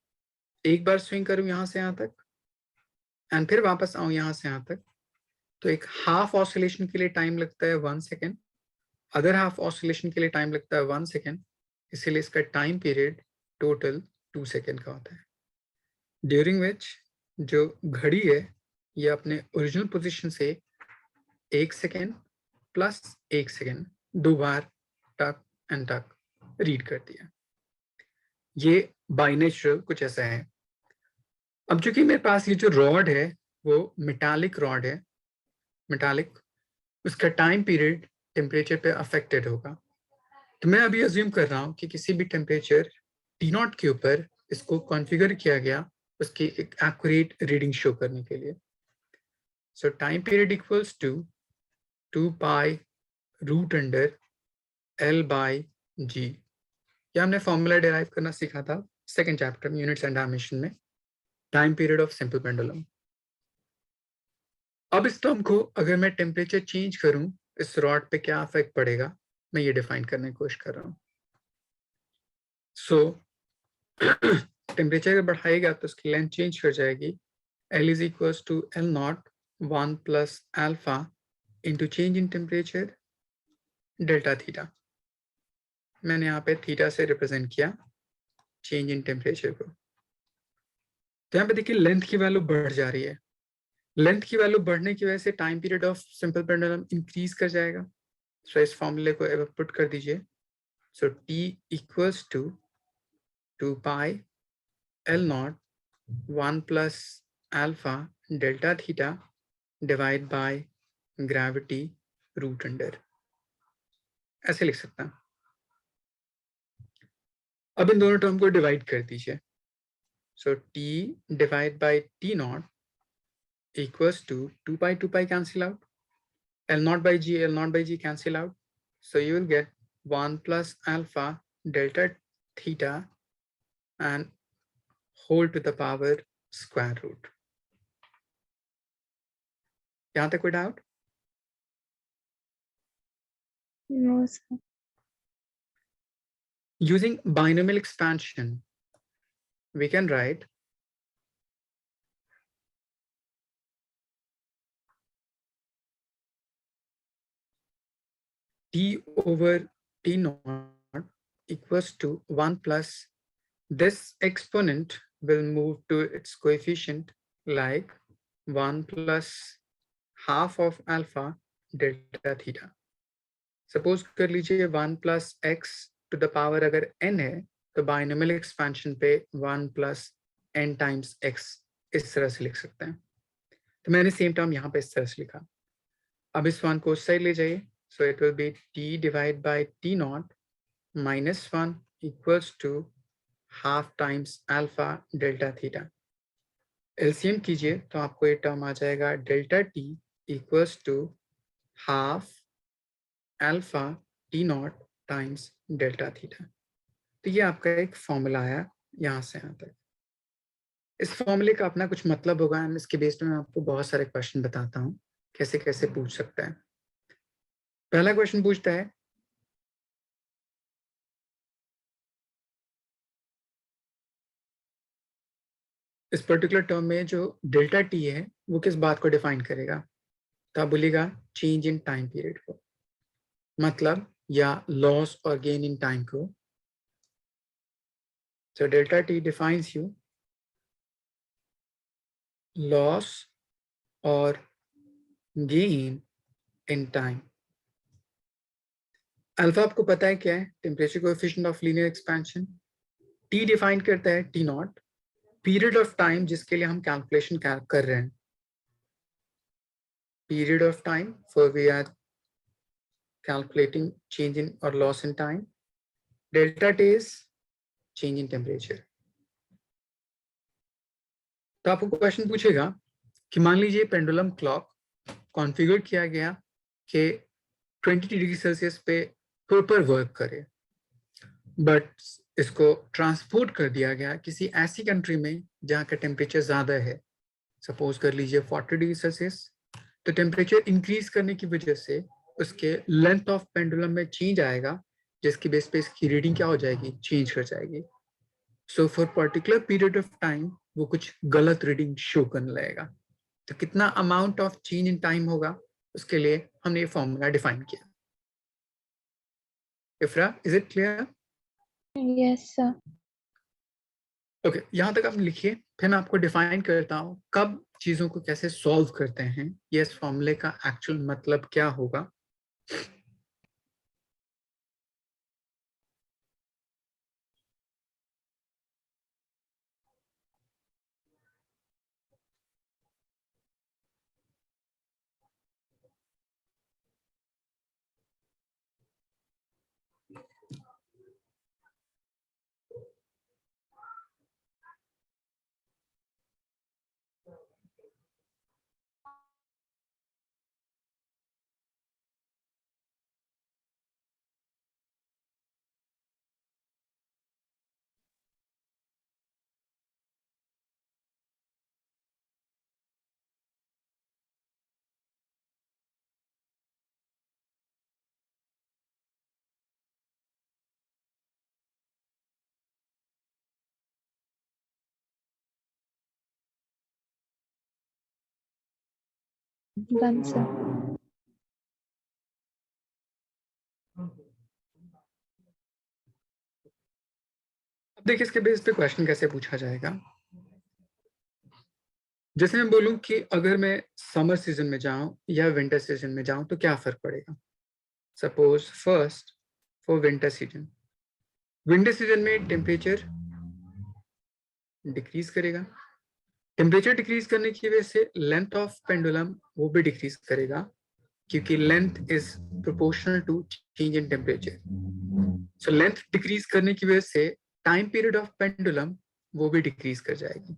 S1: एक बार स्विंग करूं यहां से यहां तक एंड फिर वापस आऊं यहां से यहां तक, तो एक हाफ ऑसिलेशन के लिए टाइम लगता है 1 सेकेंड, अदर हाफ ऑसिलेशन के लिए टाइम लगता है 1 सेकेंड, इसीलिए इसका टाइम पीरियड टोटल 2 सेकेंड का होता है। ड्यूरिंग विच जो घड़ी है ये अपने ओरिजिनल पोजीशन से 1 सेकेंड प्लस 1 सेकेंड 2 बार टक एंड टक रीड करती है। ये बाय नेचर कुछ ऐसा है। अब चूंकि मेरे पास ये जो रॉड है वो मेटालिक रॉड है, मेटालिक, उसका टाइम पीरियड टेम्परेचर पे अफेक्टेड होगा। तो मैं अभी अज्यूम कर रहा हूँ कि किसी भी टेम्परेचर T0 के ऊपर इसको कॉन्फ़िगर किया गया उसकी एक एक्यूरेट रीडिंग शो करने के लिए। So time period equals to 2 pi root under L by G। ये हमने फॉर्मूला डिराइव करना सीखा था सेकेंड चैप्टर में यूनिट्स एंड डायमेंशन में, time period of simple pendulum. अब इस टर्म को अगर मैं टेम्परेचर चेंज करूं इस रॉड पे क्या इफेक्ट पड़ेगा मैं ये डिफाइन करने की कोशिश कर रहा हूं। सो टेम्परेचर अगर बढ़ाएगा तो उसकी लेंथ चेंज कर जाएगी। L is equals to L naught 1 plus alpha into change in temperature delta theta. मैंने यहाँ पे थीटा से रिप्रेजेंट किया चेंज इन टेम्परेचर को। तो यहाँ पे देखिए लेंथ की वैल्यू बढ़ जा रही है। लेंथ की वैल्यू बढ़ने की वजह से time period of simple pendulum increase कर जाएगा। सो इस फॉर्मूले को एवर पुट कर दीजिए। So T equals to 2 pi L naught 1 plus alpha delta theta divide by gravity root under, ऐसे लिख सकता हूं। अब इन दोनों टर्म को डिवाइड कर दीजिए। So t divide by t not equals to 2 pi cancel out, L naught by G cancel out. So you will get 1 plus alpha delta theta and whole to the power square root. यहाँ तक कोई doubt?
S2: No, sir.
S1: Using binomial expansion, we can write t over t naught equals to 1 plus this exponent will move to its coefficient like 1 plus half of alpha delta theta. Suppose कर लीजिए 1 plus x to the power अगर n है तो binomial expansion पे 1 plus n times x इस तरह से लिख सकते हैं। तो मैंने सेम टर्म यहाँ पे इस तरह से लिखा। अब इस 1 को उस साइड ले जाइए, so it will be t divided by t naught minus 1 equals to half times alpha delta theta. LCM कीजिए तो आपको ये टर्म आ जाएगा delta t equals to half alpha t naught times delta theta. तो ये आपका एक फॉर्मूला आया यहाँ से यहाँ तक। इस फॉर्मूले का अपना कुछ मतलब होगा एंड इसके बेस पे मैं आपको बहुत सारे क्वेश्चन बताता हूँ कैसे कैसे पूछ सकता है। पहला क्वेश्चन पूछता है इस पर्टिकुलर टर्म में जो डेल्टा टी है वो किस बात को डिफाइन करेगा, तो आप बोलिएगा चेंज इन टाइम पीरियड को, मतलब या लॉस और गेन इन टाइम को। So delta t defines you loss or gain in time. Alpha आपको पता है क्या है, temperature coefficient of linear expansion. T define करता है T naught, period of time जिसके लिए हम कैलकुलेशन कर रहे हैं, period of time for we are calculating change in और loss in time. Delta T is change in temperature. तो आपको क्वेश्चन पूछेगा कि मान लीजिए पेंडुलम क्लॉक कॉन्फ़िगर किया गया कि 20 डिग्री सेल्सियस पे प्रॉपर वर्क करे, बट इसको ट्रांसपोर्ट कर दिया गया किसी ऐसी कंट्री में जहाँ का टेम्परेचर ज़्यादा है, सपोज कर लीजिए 40 डिग्री सेल्सियस। तो टेम्परेचर इंक्रीज करने की वजह से उसके लेंथ ऑफ पेंडुलम में चेंज आएगा, जिसकी बेस पे इसकी रीडिंग क्या हो जाएगी, चेंज कर जाएगी। So for particular period of time वो कुछ गलत रीडिंग शो करने लगेगा। तो कितना amount of change in time होगा, उसके लिए हमने ये फॉर्मूला डिफाइन किया। इफ्रा, is it clear?
S2: Yes, sir.
S1: Okay, यहाँ तक आप लिखिए, फिर मैं आपको डिफाइन करता हूँ कब चीजों को कैसे सॉल्व करते हैं, ये इस फॉर्मूले का एक्चुअल मतलब क्या होगा।
S2: Done, sir.
S1: अब देखिए इसके बेस पे क्वेश्चन कैसे पूछा जाएगा। जैसे मैं बोलूं कि अगर मैं समर सीजन में जाऊं या विंटर सीजन में जाऊं तो क्या फर्क पड़ेगा। Suppose first for winter season में टेम्परेचर डिक्रीज करेगा, टेम्परेचर डिक्रीज करने की वजह से लेंथ ऑफ पेंडुलम वो भी डिक्रीज करेगा, क्योंकि length is proportional to change in temperature. So length decrease करने की वजह से टाइम पीरियड ऑफ पेंडुलम वो भी डिक्रीज कर जाएगी।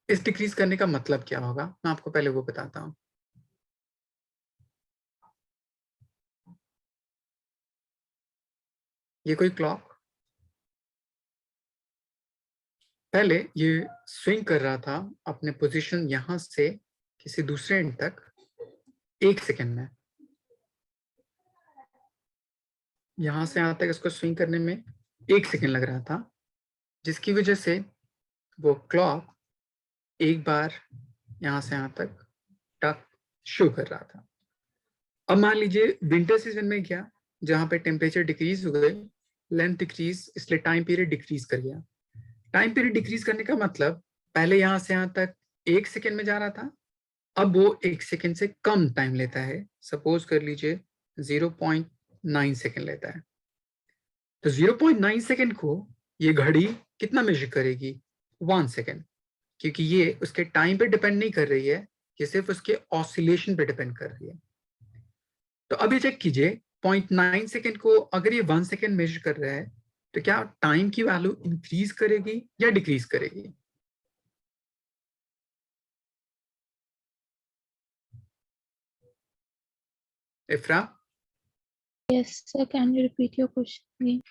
S1: इस डिक्रीज करने का मतलब क्या होगा, मैं आपको पहले वो बताता हूं। ये कोई क्लॉक पहले ये स्विंग कर रहा था अपने पोजीशन यहां से किसी दूसरे एंड तक 1 सेकेंड में, यहां से यहां तक इसको स्विंग करने में 1 सेकेंड लग रहा था, जिसकी वजह से वो क्लॉक एक बार यहां से यहां तक टक शो कर रहा था। अब मान लीजिए विंटर सीजन में क्या, जहां पे टेम्परेचर डिक्रीज हो गए, लेंथ डिक्रीज, इसलिए टाइम पीरियड डिक्रीज कर गया। टाइम पीरियड डिक्रीज करने का मतलब पहले यहां से यहां तक 1 सेकेंड में जा रहा था, अब वो 1 सेकेंड से कम टाइम लेता है। सपोज कर लीजिए 0.9 सेकेंड लेता है। तो 0.9 सेकेंड को ये घड़ी कितना मेजर करेगी, 1 सेकेंड, क्योंकि ये उसके टाइम पे डिपेंड नहीं कर रही है, ये सिर्फ उसके ऑसिलेशन पे डिपेंड कर रही है। तो अब ये चेक कीजिए, 0.9 सेकेंड को अगर ये 1 सेकेंड मेजर कर रहा है, तो क्या टाइम की वैल्यू इंक्रीज करेगी या डिक्रीज करेगी? इफ्रा,
S2: Yes, sir. Can you repeat your question again?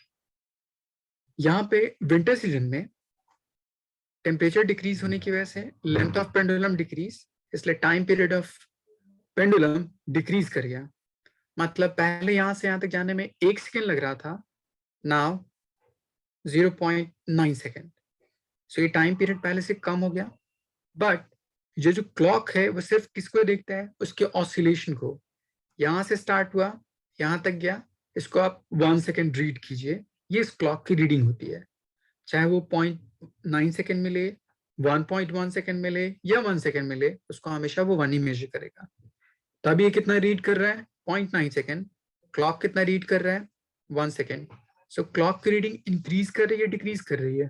S1: यहाँ पे विंटर सीजन में टेम्परेचर डिक्रीज होने की वजह से लेंथ ऑफ पेंडुलम डिक्रीज, इसलिए time period of pendulum decrease कर गया। मतलब पहले यहां से यहां तक जाने में 1 सेकेंड लग रहा था, नाउ 0.9 सेकेंड। सो ये टाइम पीरियड पहले से कम हो गया। बट ये जो क्लॉक है वो सिर्फ किसको देखता है, उसके ऑसिलेशन को। यहां से स्टार्ट हुआ, यहां तक गया, इसको आप 1 सेकेंड रीड कीजिए, ये इस क्लॉक की रीडिंग होती है। चाहे वो 0.9 सेकेंड मिले, 1.1 सेकेंड मिले या 1 सेकेंड मिले, उसको हमेशा वो 1 ही मेजर करेगा। तो अभी ये कितना रीड कर रहा है, 0.9 सेकेंड। क्लॉक कितना रीड कर रहा है, 1 सेकेंड। सो क्लॉक की रीडिंग इंक्रीज कर रही है, डिक्रीज कर रही है?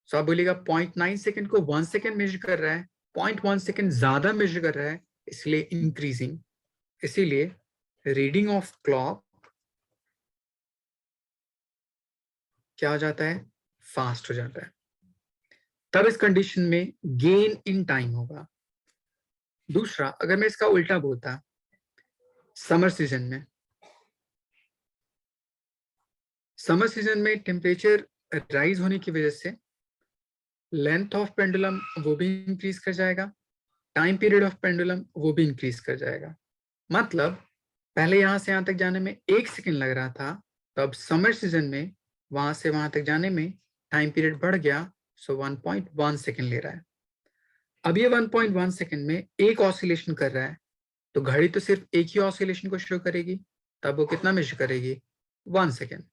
S1: सो आप बोलिएगा 0.9 सेकेंड को 1 सेकेंड मेजर कर रहा है, 0.1 सेकेंड ज्यादा मेजर कर रहा है, इसलिए इंक्रीजिंग। इसीलिए रीडिंग ऑफ क्लॉक क्या हो जाता है, फास्ट हो जाता है। तब इस कंडीशन में गेन इन टाइम होगा। दूसरा, अगर मैं इसका उल्टा बोलता, समर सीजन में, समर सीजन में टेम्परेचर राइज होने की वजह से लेंथ ऑफ पेंडुलम वो भी इंक्रीज कर जाएगा, टाइम पीरियड ऑफ पेंडुलम वो भी इंक्रीज कर जाएगा। मतलब पहले यहां से यहां तक जाने में 1 सेकेंड लग रहा था, तो अब समर सीजन में वहां से वहां तक जाने में टाइम पीरियड बढ़ गया, सो 1.1 सेकेंड ले रहा है। अब ये 1.1 सेकेंड में एक ऑसिलेशन कर रहा है, तो घड़ी तो सिर्फ एक ही ऑसिलेशन को शो करेगी, तब वो कितना मेजर करेगी, 1 सेकेंड।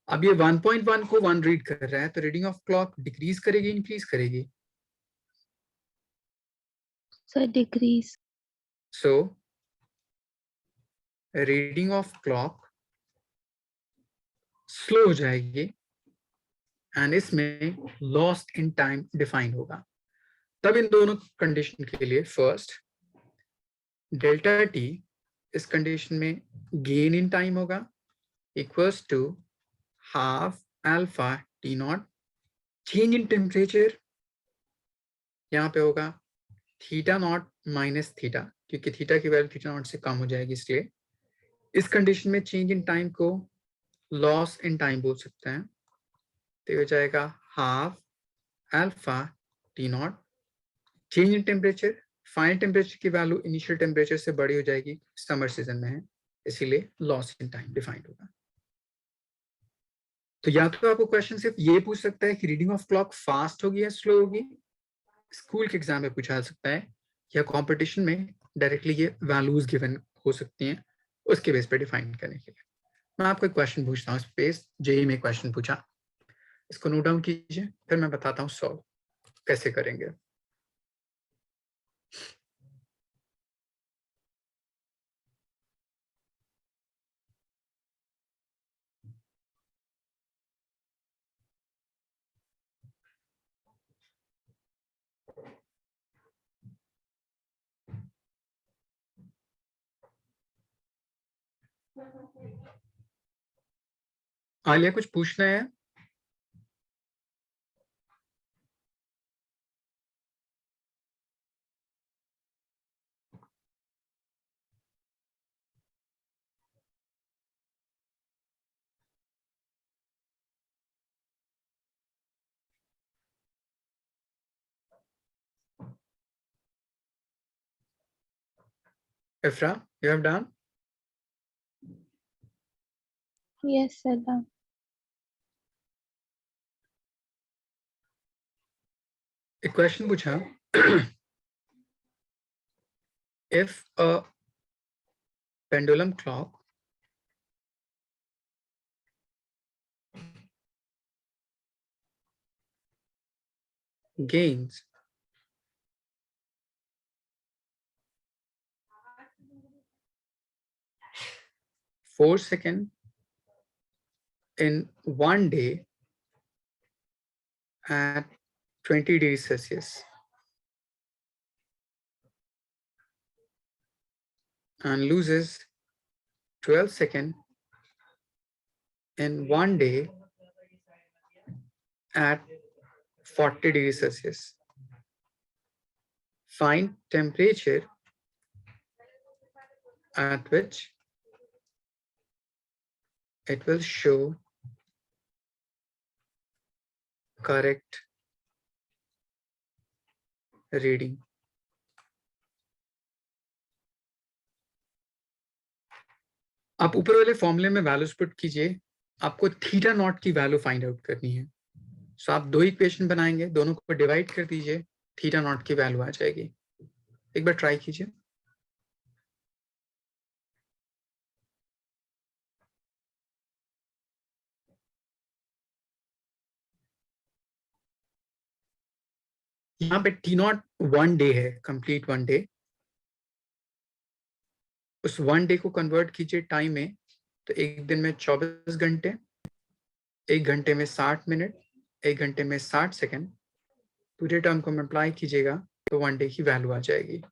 S1: अब ये 1.1 को 1 रीड कर रहा है, तो रीडिंग ऑफ क्लॉक डिक्रीज करेगी, इंक्रीज करेगी?
S2: Sir, decrease.
S1: So reading of clock slow हो जाएगी एंड इसमें लॉस्ट इन टाइम डिफाइन होगा। तब इन दोनों कंडीशन के लिए फर्स्ट डेल्टा टी इस कंडीशन में गेन इन टाइम होगा, equals to half alpha T naught. Change in temperature यहाँ पे होगा थीटा नॉट माइनस थीटा, क्योंकि थीटा की वैल्यू थीटा नॉट से कम हो जाएगी, इसलिए इस कंडीशन में चेंज इन टाइम को लॉस इन टाइम बोल सकते हैं। तो ये हो जाएगा half alpha T naught. Change in temperature, final temperature की वैल्यू इनिशियल टेम्परेचर से बड़ी हो जाएगी, समर सीजन में है, इसीलिए लॉस इन टाइम डिफाइंड होगा। तो या तो आपको क्वेश्चन सिर्फ ये पूछ सकता है कि रीडिंग ऑफ क्लॉक फास्ट होगी या स्लो होगी, स्कूल के एग्जाम में पूछा सकता है, या कंपटीशन में डायरेक्टली ये वैल्यूज गिवन हो सकती हैं, उसके बेस पे डिफाइन करने के लिए। मैं आपको एक क्वेश्चन पूछता हूँ, स्पेस जेई में क्वेश्चन पूछा, इसको नोट डाउन कीजिए, फिर मैं बताता हूँ सॉल्व कैसे करेंगे। आलिया कुछ पूछना है? Ifra, you have done?
S2: Yes, sir. Done.
S1: एक क्वेश्चन पूछा, if a pendulum clock gains 4 seconds in one day at 20 degrees Celsius and loses 12 seconds in one day at 40 degrees Celsius. Find temperature at which it will show correct reading. आप ऊपर वाले फॉर्मूले में values put कीजिए, आपको theta naught की value find out करनी है। सो आप दो इक्वेशन बनाएंगे, दोनों को डिवाइड कर दीजिए, थीटा नॉट की वैल्यू आ जाएगी। एक बार ट्राई कीजिए। यहाँ पे टी नॉट 1 डे है, कंप्लीट 1 डे। उस 1 डे को कन्वर्ट कीजिए टाइम में, तो एक दिन में 24 घंटे, 1 घंटे में 60 मिनट, 1 घंटे में 60 सेकंड, पूरे टर्म को मल्टीप्लाई कीजिएगा तो 1 डे की वैल्यू आ जाएगी।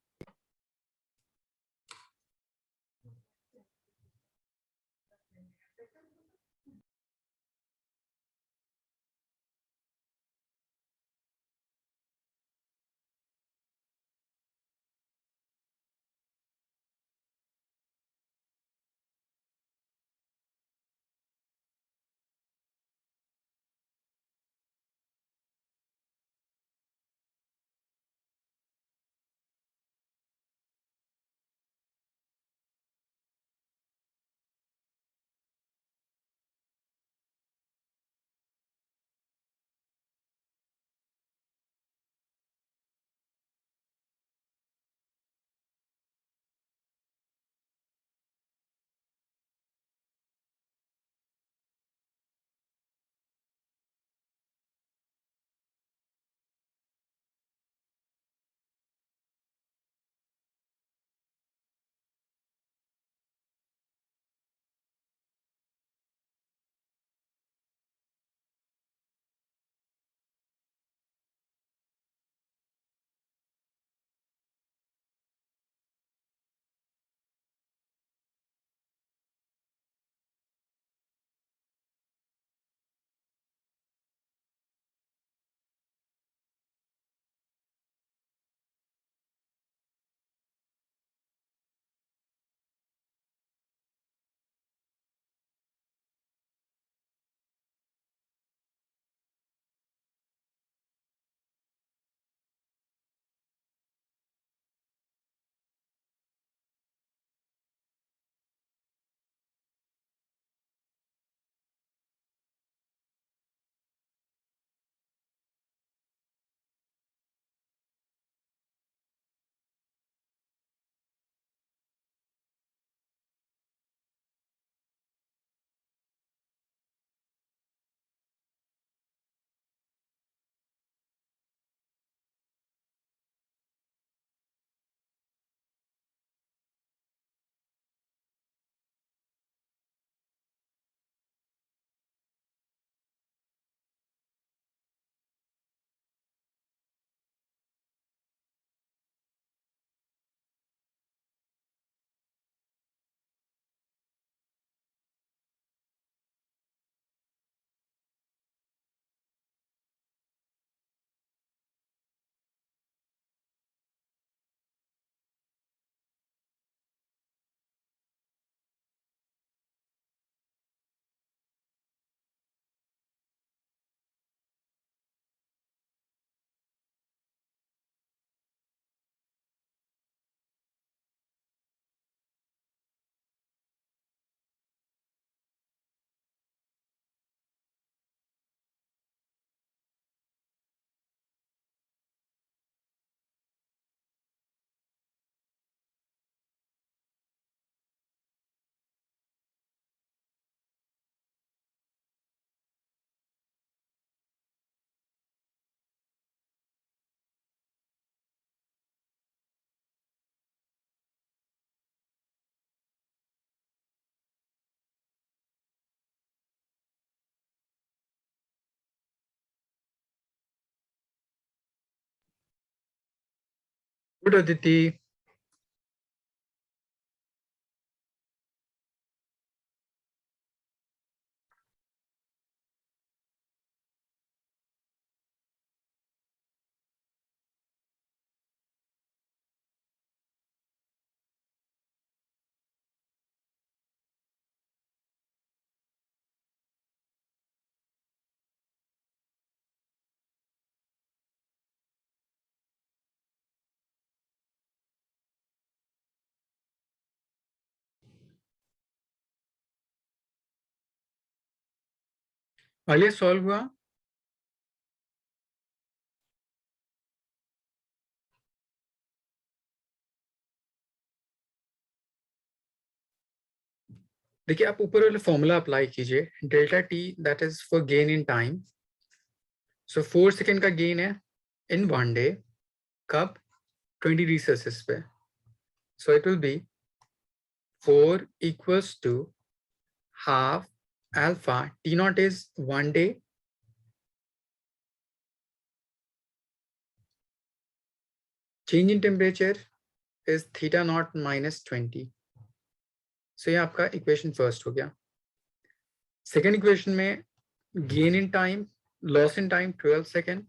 S1: गुड अदिति। आलिया सॉल्व हुआ? देखिए आप ऊपर वाला फॉर्मूला अप्लाई कीजिए, delta T that is for gain in time. So 4 second का गेन है इन 1 डे, कब? 20 डिग्री सेल्सियस पे। So it will be 4 equals to half alpha T naught is 1 day, change in temperature is theta naught minus 20। सो ये आपका equation first हो गया। Second equation में gain in time, loss in time 12 second,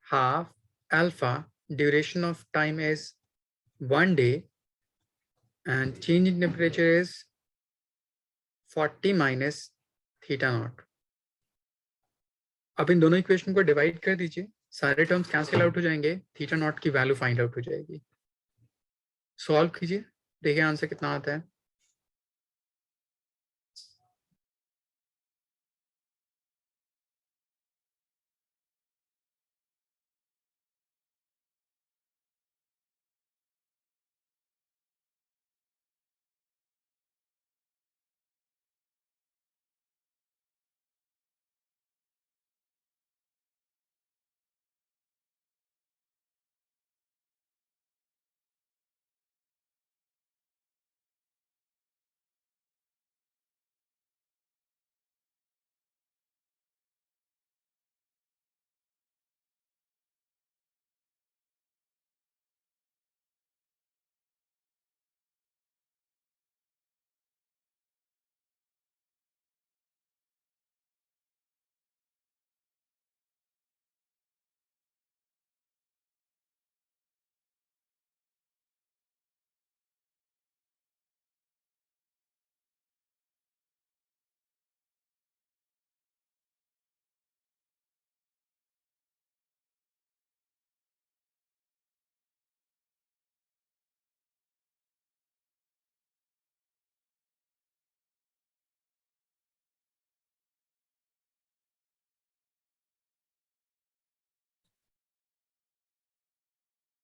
S1: half alpha duration of time is 1 day and change in temperature is 40 minus theta naught। अब इन दोनों equation को divide कर दीजिए, सारे टर्म्स कैंसिल आउट हो जाएंगे, थीटा नॉट की वैल्यू फाइंड आउट हो जाएगी। सॉल्व कीजिए, देखिए आंसर कितना आता है।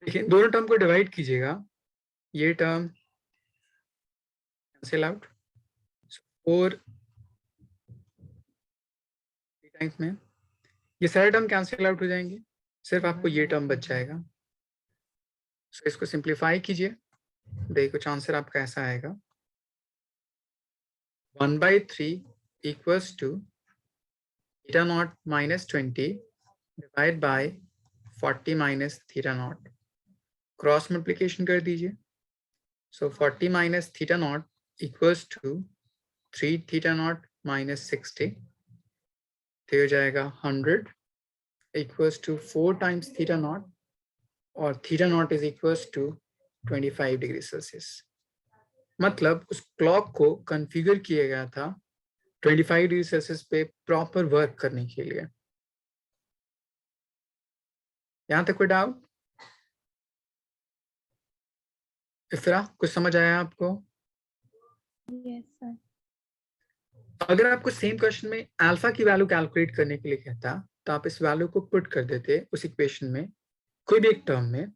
S1: देखिए दोनों टर्म को डिवाइड कीजिएगा, ये टर्म कैंसिल आउट, और टाइम्स में ये सारे टर्म कैंसिल आउट हो जाएंगे, सिर्फ आपको ये टर्म बच जाएगा। सो इसको सिंप्लीफाई कीजिए, देखिए कुछ आंसर आपका ऐसा आएगा, 1/3 equals to theta naught minus 20 divided by 40 minus theta naught। Cross multiplication कर दीजिए, सो 40 minus theta naught equals to 3 theta naught minus 60, तो हो जाएगा 100 equals to 4 times theta naught, और theta naught is equals to 25 degree Celsius. मतलब उस clock को configure किया गया था 25 डिग्री सेल्सियस पे प्रॉपर वर्क करने के लिए। यहां तक कोई डाउट? इफ्रा कुछ समझ आया आपको?
S2: Yes sir.
S1: अगर आपको सेम क्वेश्चन में अल्फा की वैल्यू कैलकुलेट करने के लिए कहता, तो आप इस वैल्यू को पुट कर देते उस इक्वेशन में, कोई भी एक टर्म में,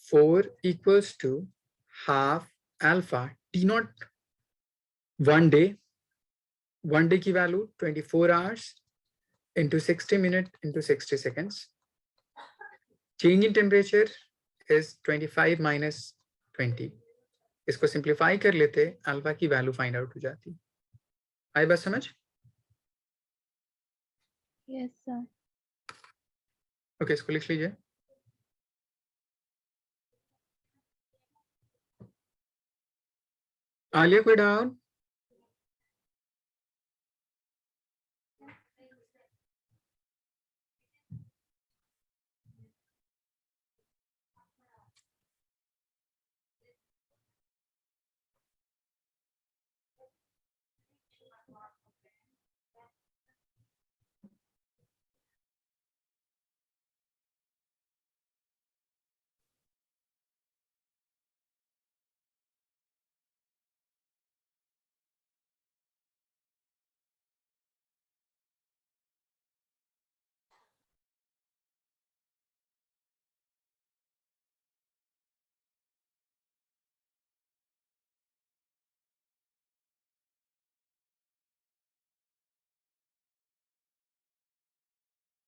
S1: 4 equals to half alpha T naught 1 day, 1 day की value 24 hours into 60 minutes into 60 seconds, change in temperature is 25 minus 20। इसको सिंप्लीफाई कर लेते, अल्फा की वैल्यू फाइंड आउट हो जाती। आई बात समझ?
S2: Yes sir.
S1: ओके, इसको लिख लीजिए, आलिया कोई डाउट?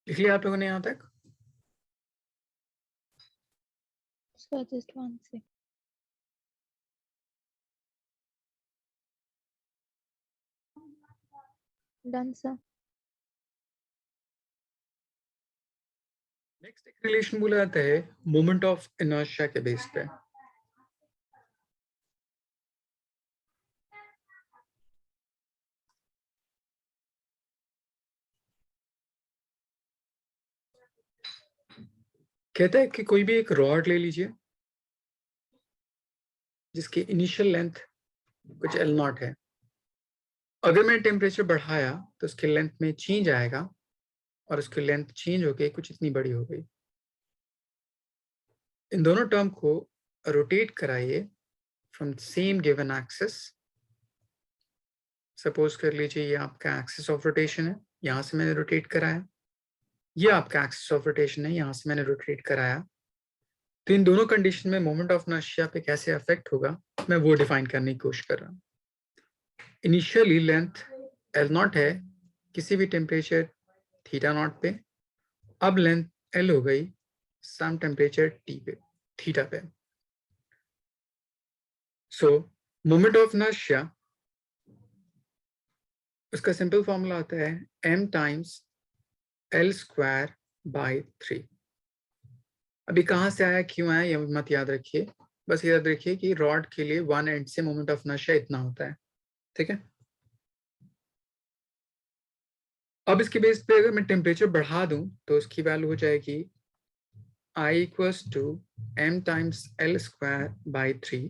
S1: लिख लिया आप लोगों ने यहाँ तक?
S2: So just one second. Done, sir.
S1: Next एक रिलेशन बोला जाता है मोमेंट ऑफ इनर्शिया के बेस पे। कहता है कि कोई भी एक रॉड ले लीजिए जिसकी इनिशियल लेंथ कुछ L0 है। अगर मैंने टेम्परेचर बढ़ाया तो उसके लेंथ में चेंज आएगा और उसकी लेंथ चेंज होके कुछ इतनी बड़ी हो गई। इन दोनों टर्म को रोटेट कराइए from same given axis. Suppose कर लीजिए ये आपका एक्सिस ऑफ रोटेशन है, यहां से मैंने रोटेट कराया। ये आपका एक्सिस ऑफ रोटेशन है, यहां से मैंने रोटेट कराया। तो इन दोनों कंडीशन में मोमेंट ऑफ इनर्शिया पे कैसे अफेक्ट होगा मैं वो डिफाइन करने की कोशिश कर रहा हूँ। इनिशियली लेंथ L0 है किसी भी टेम्परेचर θ0 पे। अब लेंथ L हो गई सम टेम्परेचर T पे, थीटा पे। सो मोमेंट ऑफ इनर्शिया उसका सिंपल फॉर्मूला आता है m टाइम्स L² बाई 3। अभी कहाँ से आया, क्यों आया, ये मत याद रखिए, बस याद रखिए कि रॉड के लिए वन एंड से मोमेंट ऑफ इनर्शिया इतना होता है। ठीक है। अब इसके बेस पे अगर मैं टेम्परेचर बढ़ा दूं तो उसकी वैल्यू हो जाएगी I equals to m times L² by 3,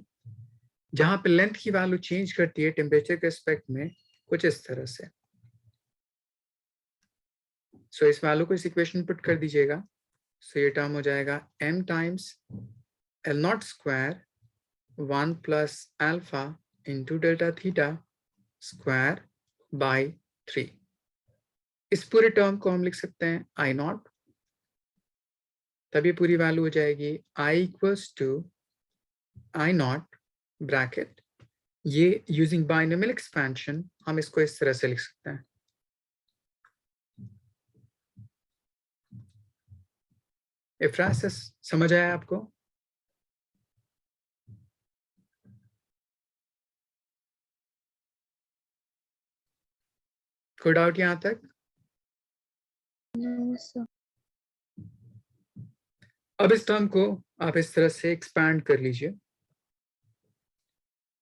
S1: जहां पे लेंथ की वैल्यू चेंज करती है टेम्परेचर के रिस्पेक्ट में कुछ इस तरह से। सो इस वैल्यू को इस इक्वेशन पुट कर दीजिएगा। सो ये टर्म हो जाएगा m times L0² 1 plus alpha into delta theta square by 3। इस पूरे टर्म को हम लिख सकते हैं I0। तब ये पूरी वैल्यू हो जाएगी I equals to I0 bracket, ये यूजिंग बाइनोमियल एक्सपेंशन हम इसको इस तरह से लिख सकते हैं। इफ्रासिस समझ आया आपको? कोई डाउट यहां तक?
S2: No, sir.
S1: अब इस टर्म को आप इस तरह से एक्सपैंड कर लीजिए।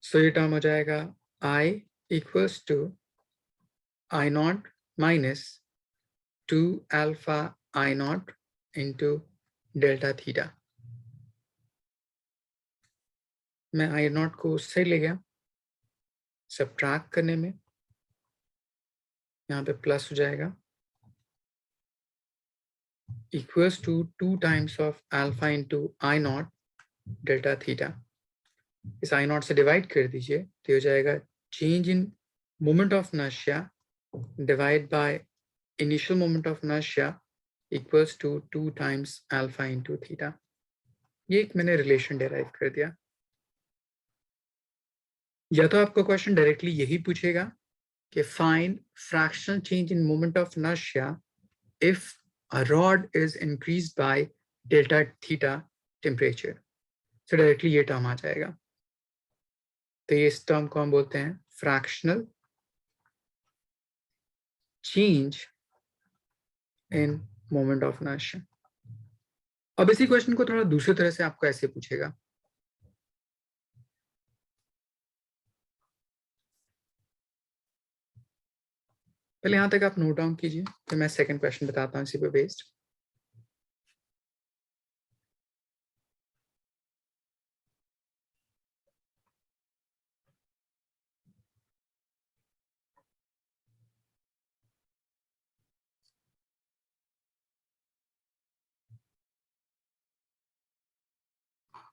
S1: सो ये टर्म हो जाएगा I equals to I0 minus 2 alpha I0 into delta theta. मैं I0 को उससे ले गया, सबट्रैक्ट करने में यहाँ पे प्लस हो जाएगा, equals to 2 times of alpha into I0 delta theta. इस I0 से डिवाइड कर दीजिए तो हो जाएगा change in moment of inertia divide by initial moment of inertia equals to 2 times alpha into theta. ये एक मैंने रिलेशन डिराइव कर दिया। या तो आपका क्वेश्चन डायरेक्टली यही पूछेगा कि find fractional change in moment of inertia if a rod is increased by delta theta temperature। so directly ये टर्म आ जाएगा। तो ये इस टर्म को हम बोलते हैं fractional change in moment of inertia. अब इसी क्वेश्चन को थोड़ा दूसरी तरह से आपको ऐसे पूछेगा, पहले यहाँ तक आप नोट डाउन कीजिए, फिर मैं सेकंड क्वेश्चन बताता हूँ इसी पे बेस्ड।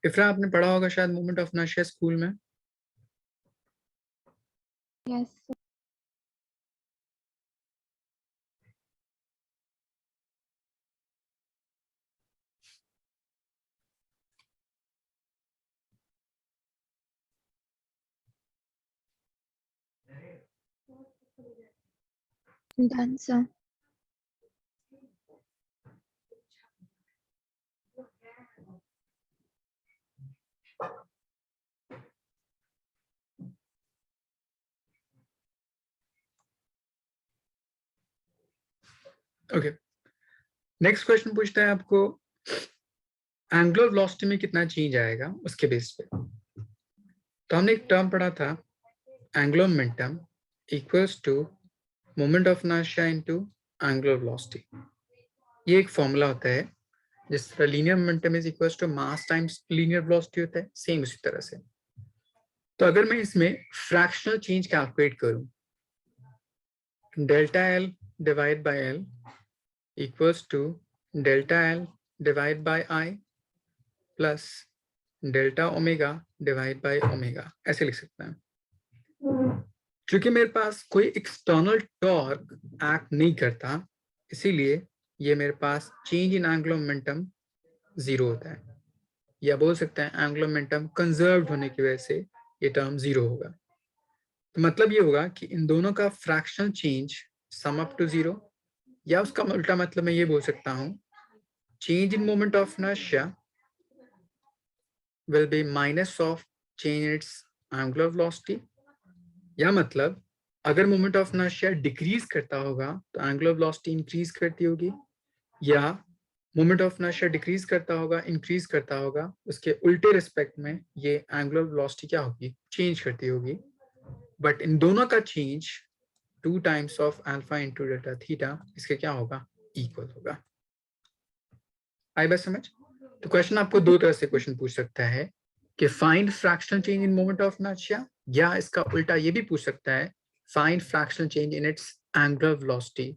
S1: इफ्रा, आपने पढ़ा होगा शायद मोमेंट ऑफ इनर्शिया स्कूल में।
S2: Yes done sir.
S1: Okay, next question पूछता है आपको एंगुलर वेलोसिटी में कितना चेंज आएगा उसके बेस पे। तो हमने एक टर्म पढ़ा था, angular momentum equals to moment of inertia into angular velocity. ये एक फॉर्मूला होता है, जिस तरह linear momentum is equals to mass times linear velocity होता है, सेम उसी तरह से। तो अगर मैं इसमें फ्रैक्शनल चेंज कैलकुलेट करूं, delta L divide by L equals to delta L divide by I plus delta omega divide by omega, ऐसे लिख सकते हैं। क्योंकि मेरे पास कोई एक्सटर्नल टॉर्क एक्ट नहीं करता, इसीलिए ये मेरे पास change in angular momentum zero होता है, या बोल सकते हैं एंगुलर मोमेंटम कंजर्व्ड होने की वजह से ये टर्म जीरो होगा। तो मतलब ये होगा कि इन दोनों का fractional change sum up to zero, या उसका उल्टा मतलब मैं ये बोल सकता हूँ change in moment of inertia will be minus of change in its angular velocity, या मतलब अगर मोमेंट ऑफ इनर्शिया डिक्रीज करता होगा तो एंगुलर वेलोसिटी इंक्रीज करती होगी, या मोमेंट ऑफ इनर्शिया डिक्रीज करता होगा इंक्रीज करता होगा, उसके उल्टे रिस्पेक्ट में ये एंगुलर वेलोसिटी क्या होगी, चेंज करती होगी। बट इन दोनों का change 2 times of alpha into delta theta इसके क्या होगा, इक्वल होगा। आई बात समझ? तो क्वेश्चन आपको दो तरह से क्वेश्चन पूछ सकता है कि find fractional change in moment of inertia, या इसका उल्टा ये भी पूछ सकता है find fractional change in its angular velocity.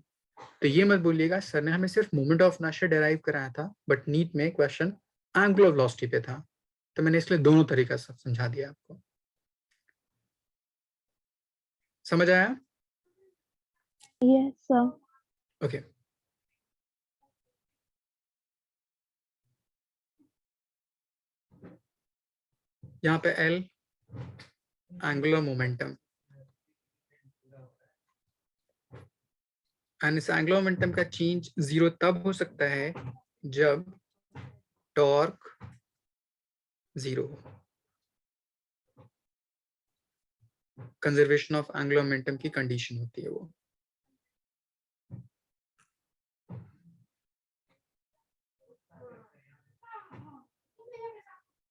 S1: तो ये मत बोलिएगा सर ने हमें सिर्फ मोमेंट ऑफ इनर्शिया डेराइव कराया था, बट नीट में क्वेश्चन एंगुलर वेलोसिटी पे था, तो मैंने इसलिए दोनों तरीका से समझा दिया आपको। समझ आया?
S2: Yes sir.
S1: ओके, यहाँ पे L एंगुलर मोमेंटम, एंड इस एंगुलर मोमेंटम का चेंज जीरो तब हो सकता है जब टॉर्क जीरो हो, कंजर्वेशन ऑफ एंगुलर मोमेंटम की कंडीशन होती है वो।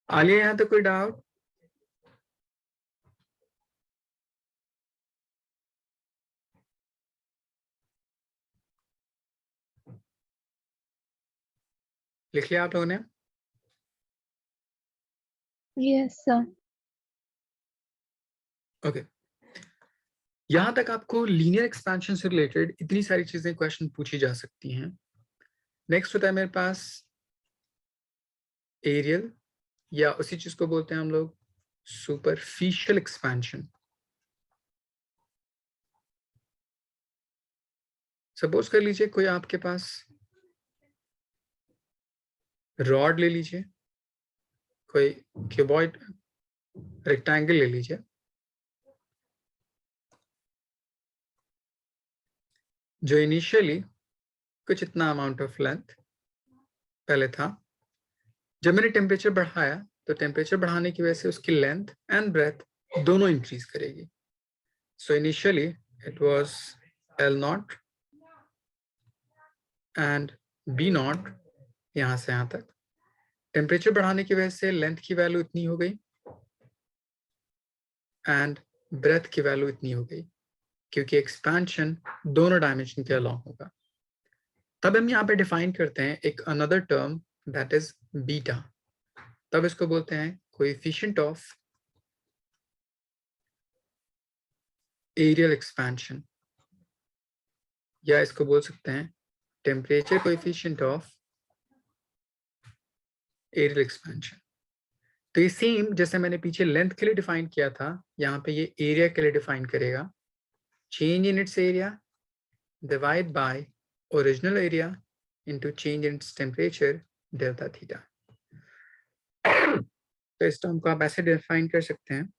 S1: आलिया, यहाँ तक कोई डाउट? लिख लिया आप लोगों ने?
S2: Yes sir.
S1: ओके, यहां तक आपको लीनियर एक्सपेंशन से रिलेटेड इतनी सारी चीजें क्वेश्चन पूछी जा सकती हैं। नेक्स्ट होता है मेरे पास एरियल, या उसी चीज को बोलते हैं हम लोग सुपरफिशियल एक्सपेंशन। सपोज कर लीजिए कोई आपके पास रॉड ले लीजिए, कोई क्यूबॉइड रेक्टेंगल ले लीजिए, जो इनिशियली कुछ इतना अमाउंट ऑफ लेंथ पहले था। जब मैंने टेम्परेचर बढ़ाया तो टेम्परेचर बढ़ाने की वजह से उसकी लेंथ एंड ब्रेथ दोनों इंक्रीज करेगी। So initially it was L0 and B0, यहां से यहां तक। टेम्परेचर बढ़ाने की वजह से लेंथ की वैल्यू इतनी हो गई एंड ब्रेथ की वैल्यू इतनी हो गई, क्योंकि एक्सपेंशन दोनों डायमेंशन के अलॉन्ग होगा। तब हम यहाँ पे डिफाइन करते हैं एक another term that is beta. तब इसको बोलते हैं कोएफिशिएंट ऑफ एरियल एक्सपेंशन, या इसको बोल सकते हैं temperature coefficient of areal expansion. तो ये सेम जैसे मैंने पीछे लेंथ के लिए डिफाइन किया था, यहाँ पे ये एरिया के लिए डिफाइन करेगा। Change in its area divide by original area into change in its temperature delta theta. तो इस टर्म को आप ऐसे डिफाइन कर सकते हैं,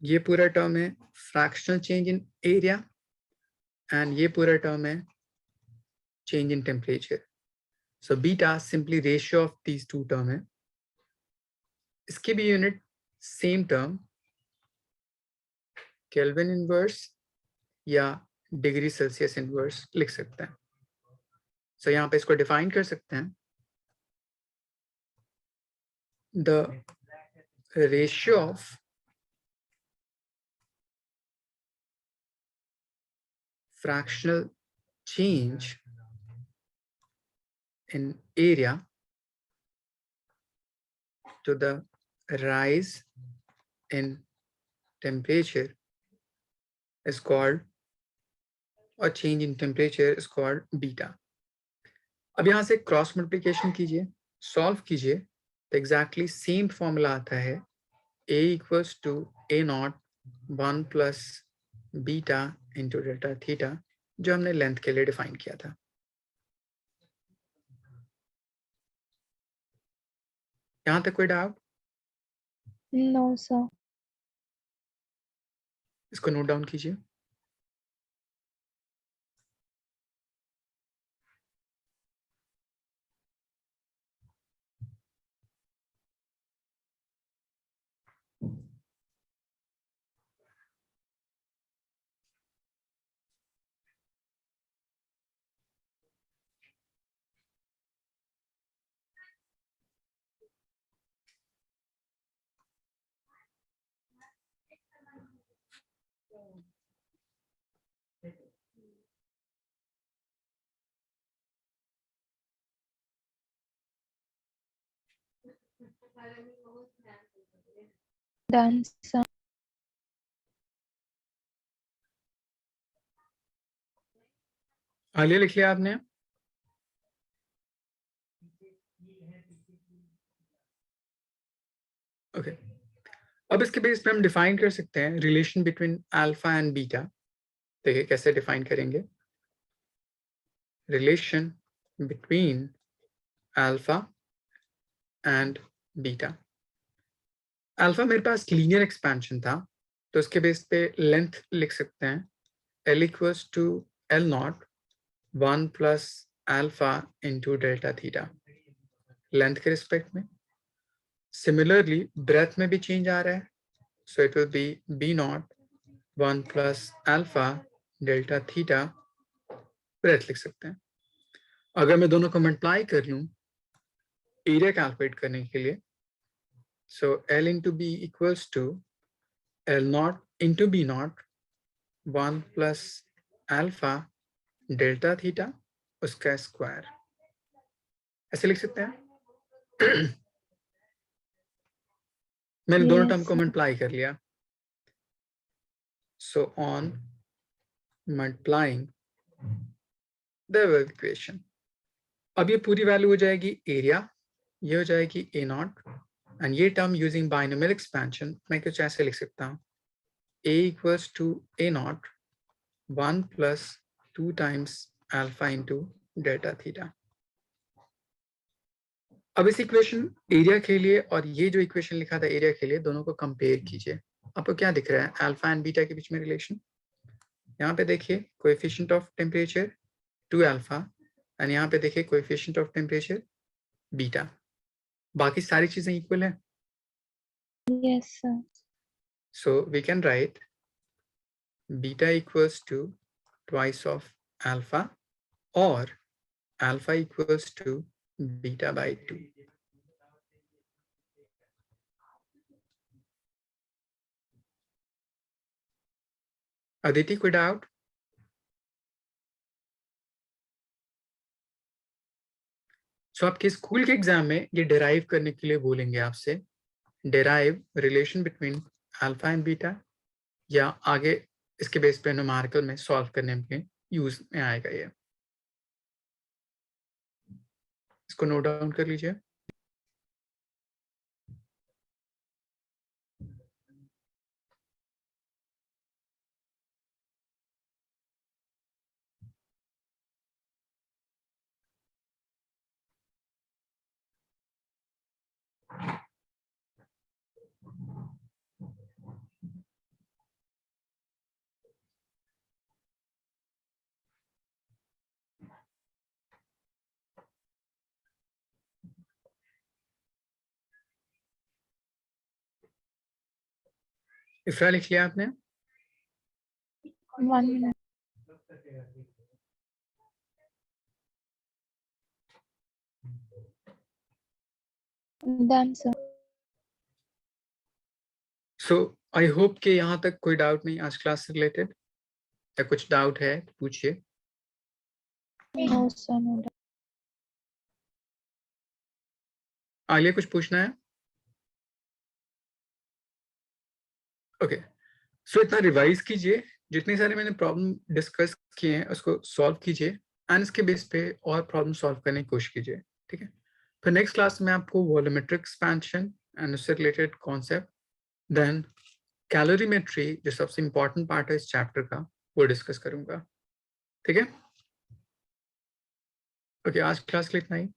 S1: ये पूरा टर्म है fractional change in area and ये पूरा टर्म है change in temperature. So beta simply ratio of these two term है। इसकी भी unit same term kelvin inverse या डिग्री सेल्सियस इनवर्स लिख सकते हैं। सो यहाँ पे इसको डिफाइन कर सकते हैं, the ratio of fractional change in area to the rise in temperature is called, or change in temperature is called beta. अब यहाँ से क्रॉस मल्टीप्लिकेशन कीजिए, सॉल्व कीजिए, तो एग्जैक्टली सेम फॉर्मूला आता है a equals to a naught 1 plus beta into delta theta, जो हमने लेंथ के लिए डिफाइन किया था। यहाँ तक कोई डाउट?
S2: No sir.
S1: इसको नोट डाउन कीजिए।
S2: Done sir.
S1: आलिया लिख लिया आपने? ओके अब इसके बेस पे हम डिफाइन कर सकते हैं relation between alpha and beta. देखिए कैसे डिफाइन करेंगे, relation between alpha and beta. Alpha मेरे पास लीनियर एक्सपेंशन था, तो उसके बेस पे लेंथ लिख सकते हैं L equals to L naught 1 plus alpha into delta theta, length के रिस्पेक्ट में। सिमिलरली ब्रेथ में भी चेंज आ रहा है, so it will be B naught 1 plus alpha delta theta, breadth लिख सकते हैं। अगर मैं दोनों को मल्टीप्लाई कर लूं एरिया कैलकुलेट करने के लिए, so L into B equals to L naught into B naught 1 plus alpha delta theta उसका स्क्वायर, ऐसे लिख सकते हैं। मैंने दोनों टर्म को मल्टीप्लाई कर लिया, so on multiplying the equation, अब ये पूरी वैल्यू हो जाएगी एरिया, ये हो जाएगी ए नॉट, एंड ये टर्म यूजिंग बाइनोमियल एक्सपेंशन मैं कुछ ऐसे लिख सकता हूँ, A equals to A naught 1 plus 2 times alpha into delta theta. अब इस इक्वेशन एरिया के लिए और ये जो इक्वेशन लिखा था एरिया के लिए, दोनों को कंपेयर कीजिए। आपको क्या दिख रहा है अल्फा एंड बीटा के बीच में रिलेशन? यहाँ पे देखिए coefficient of temperature 2 alpha, and यहाँ पे देखिए कोएफिशिएंट ऑफ टेम्परेचर बीटा, बाकी सारी चीजें इक्वल है।
S2: Yes sir.
S1: So we can write beta equals to twice of alpha और alpha equals to beta by 2। Aditi, कोई डाउट? सो आपके स्कूल के एग्जाम में ये डिराइव करने के लिए बोलेंगे आपसे, derive relation between alpha and beta, या आगे इसके बेस पे न्यूमेरिकल में सॉल्व करने में यूज में आएगा ये। इसको नोट डाउन कर लीजिए। इफ्रा लिख लिया आपने?
S2: 1 minute. Done, sir.
S1: So I hope कि यहाँ तक कोई डाउट नहीं आज क्लास से रिलेटेड, या कुछ डाउट है तो पूछिए।
S2: No, sir, no doubt.
S1: Alia, कुछ पूछना है? ओके, सो इतना रिवाइज कीजिए, जितने सारे मैंने प्रॉब्लम डिस्कस किए हैं उसको सॉल्व कीजिए, एंड इसके बेस पे और प्रॉब्लम सॉल्व करने की कोशिश कीजिए, ठीक है? फिर नेक्स्ट क्लास में आपको वॉल्यूमेट्रिक एक्सपेंशन एंड उससे रिलेटेड कॉन्सेप्ट, देन कैलोरीमेट्री जो सबसे इंपॉर्टेंट पार्ट है इस चैप्टर का, वो डिस्कस करूंगा, ठीक है? ओके, आज क्लास के लिए इतना ही।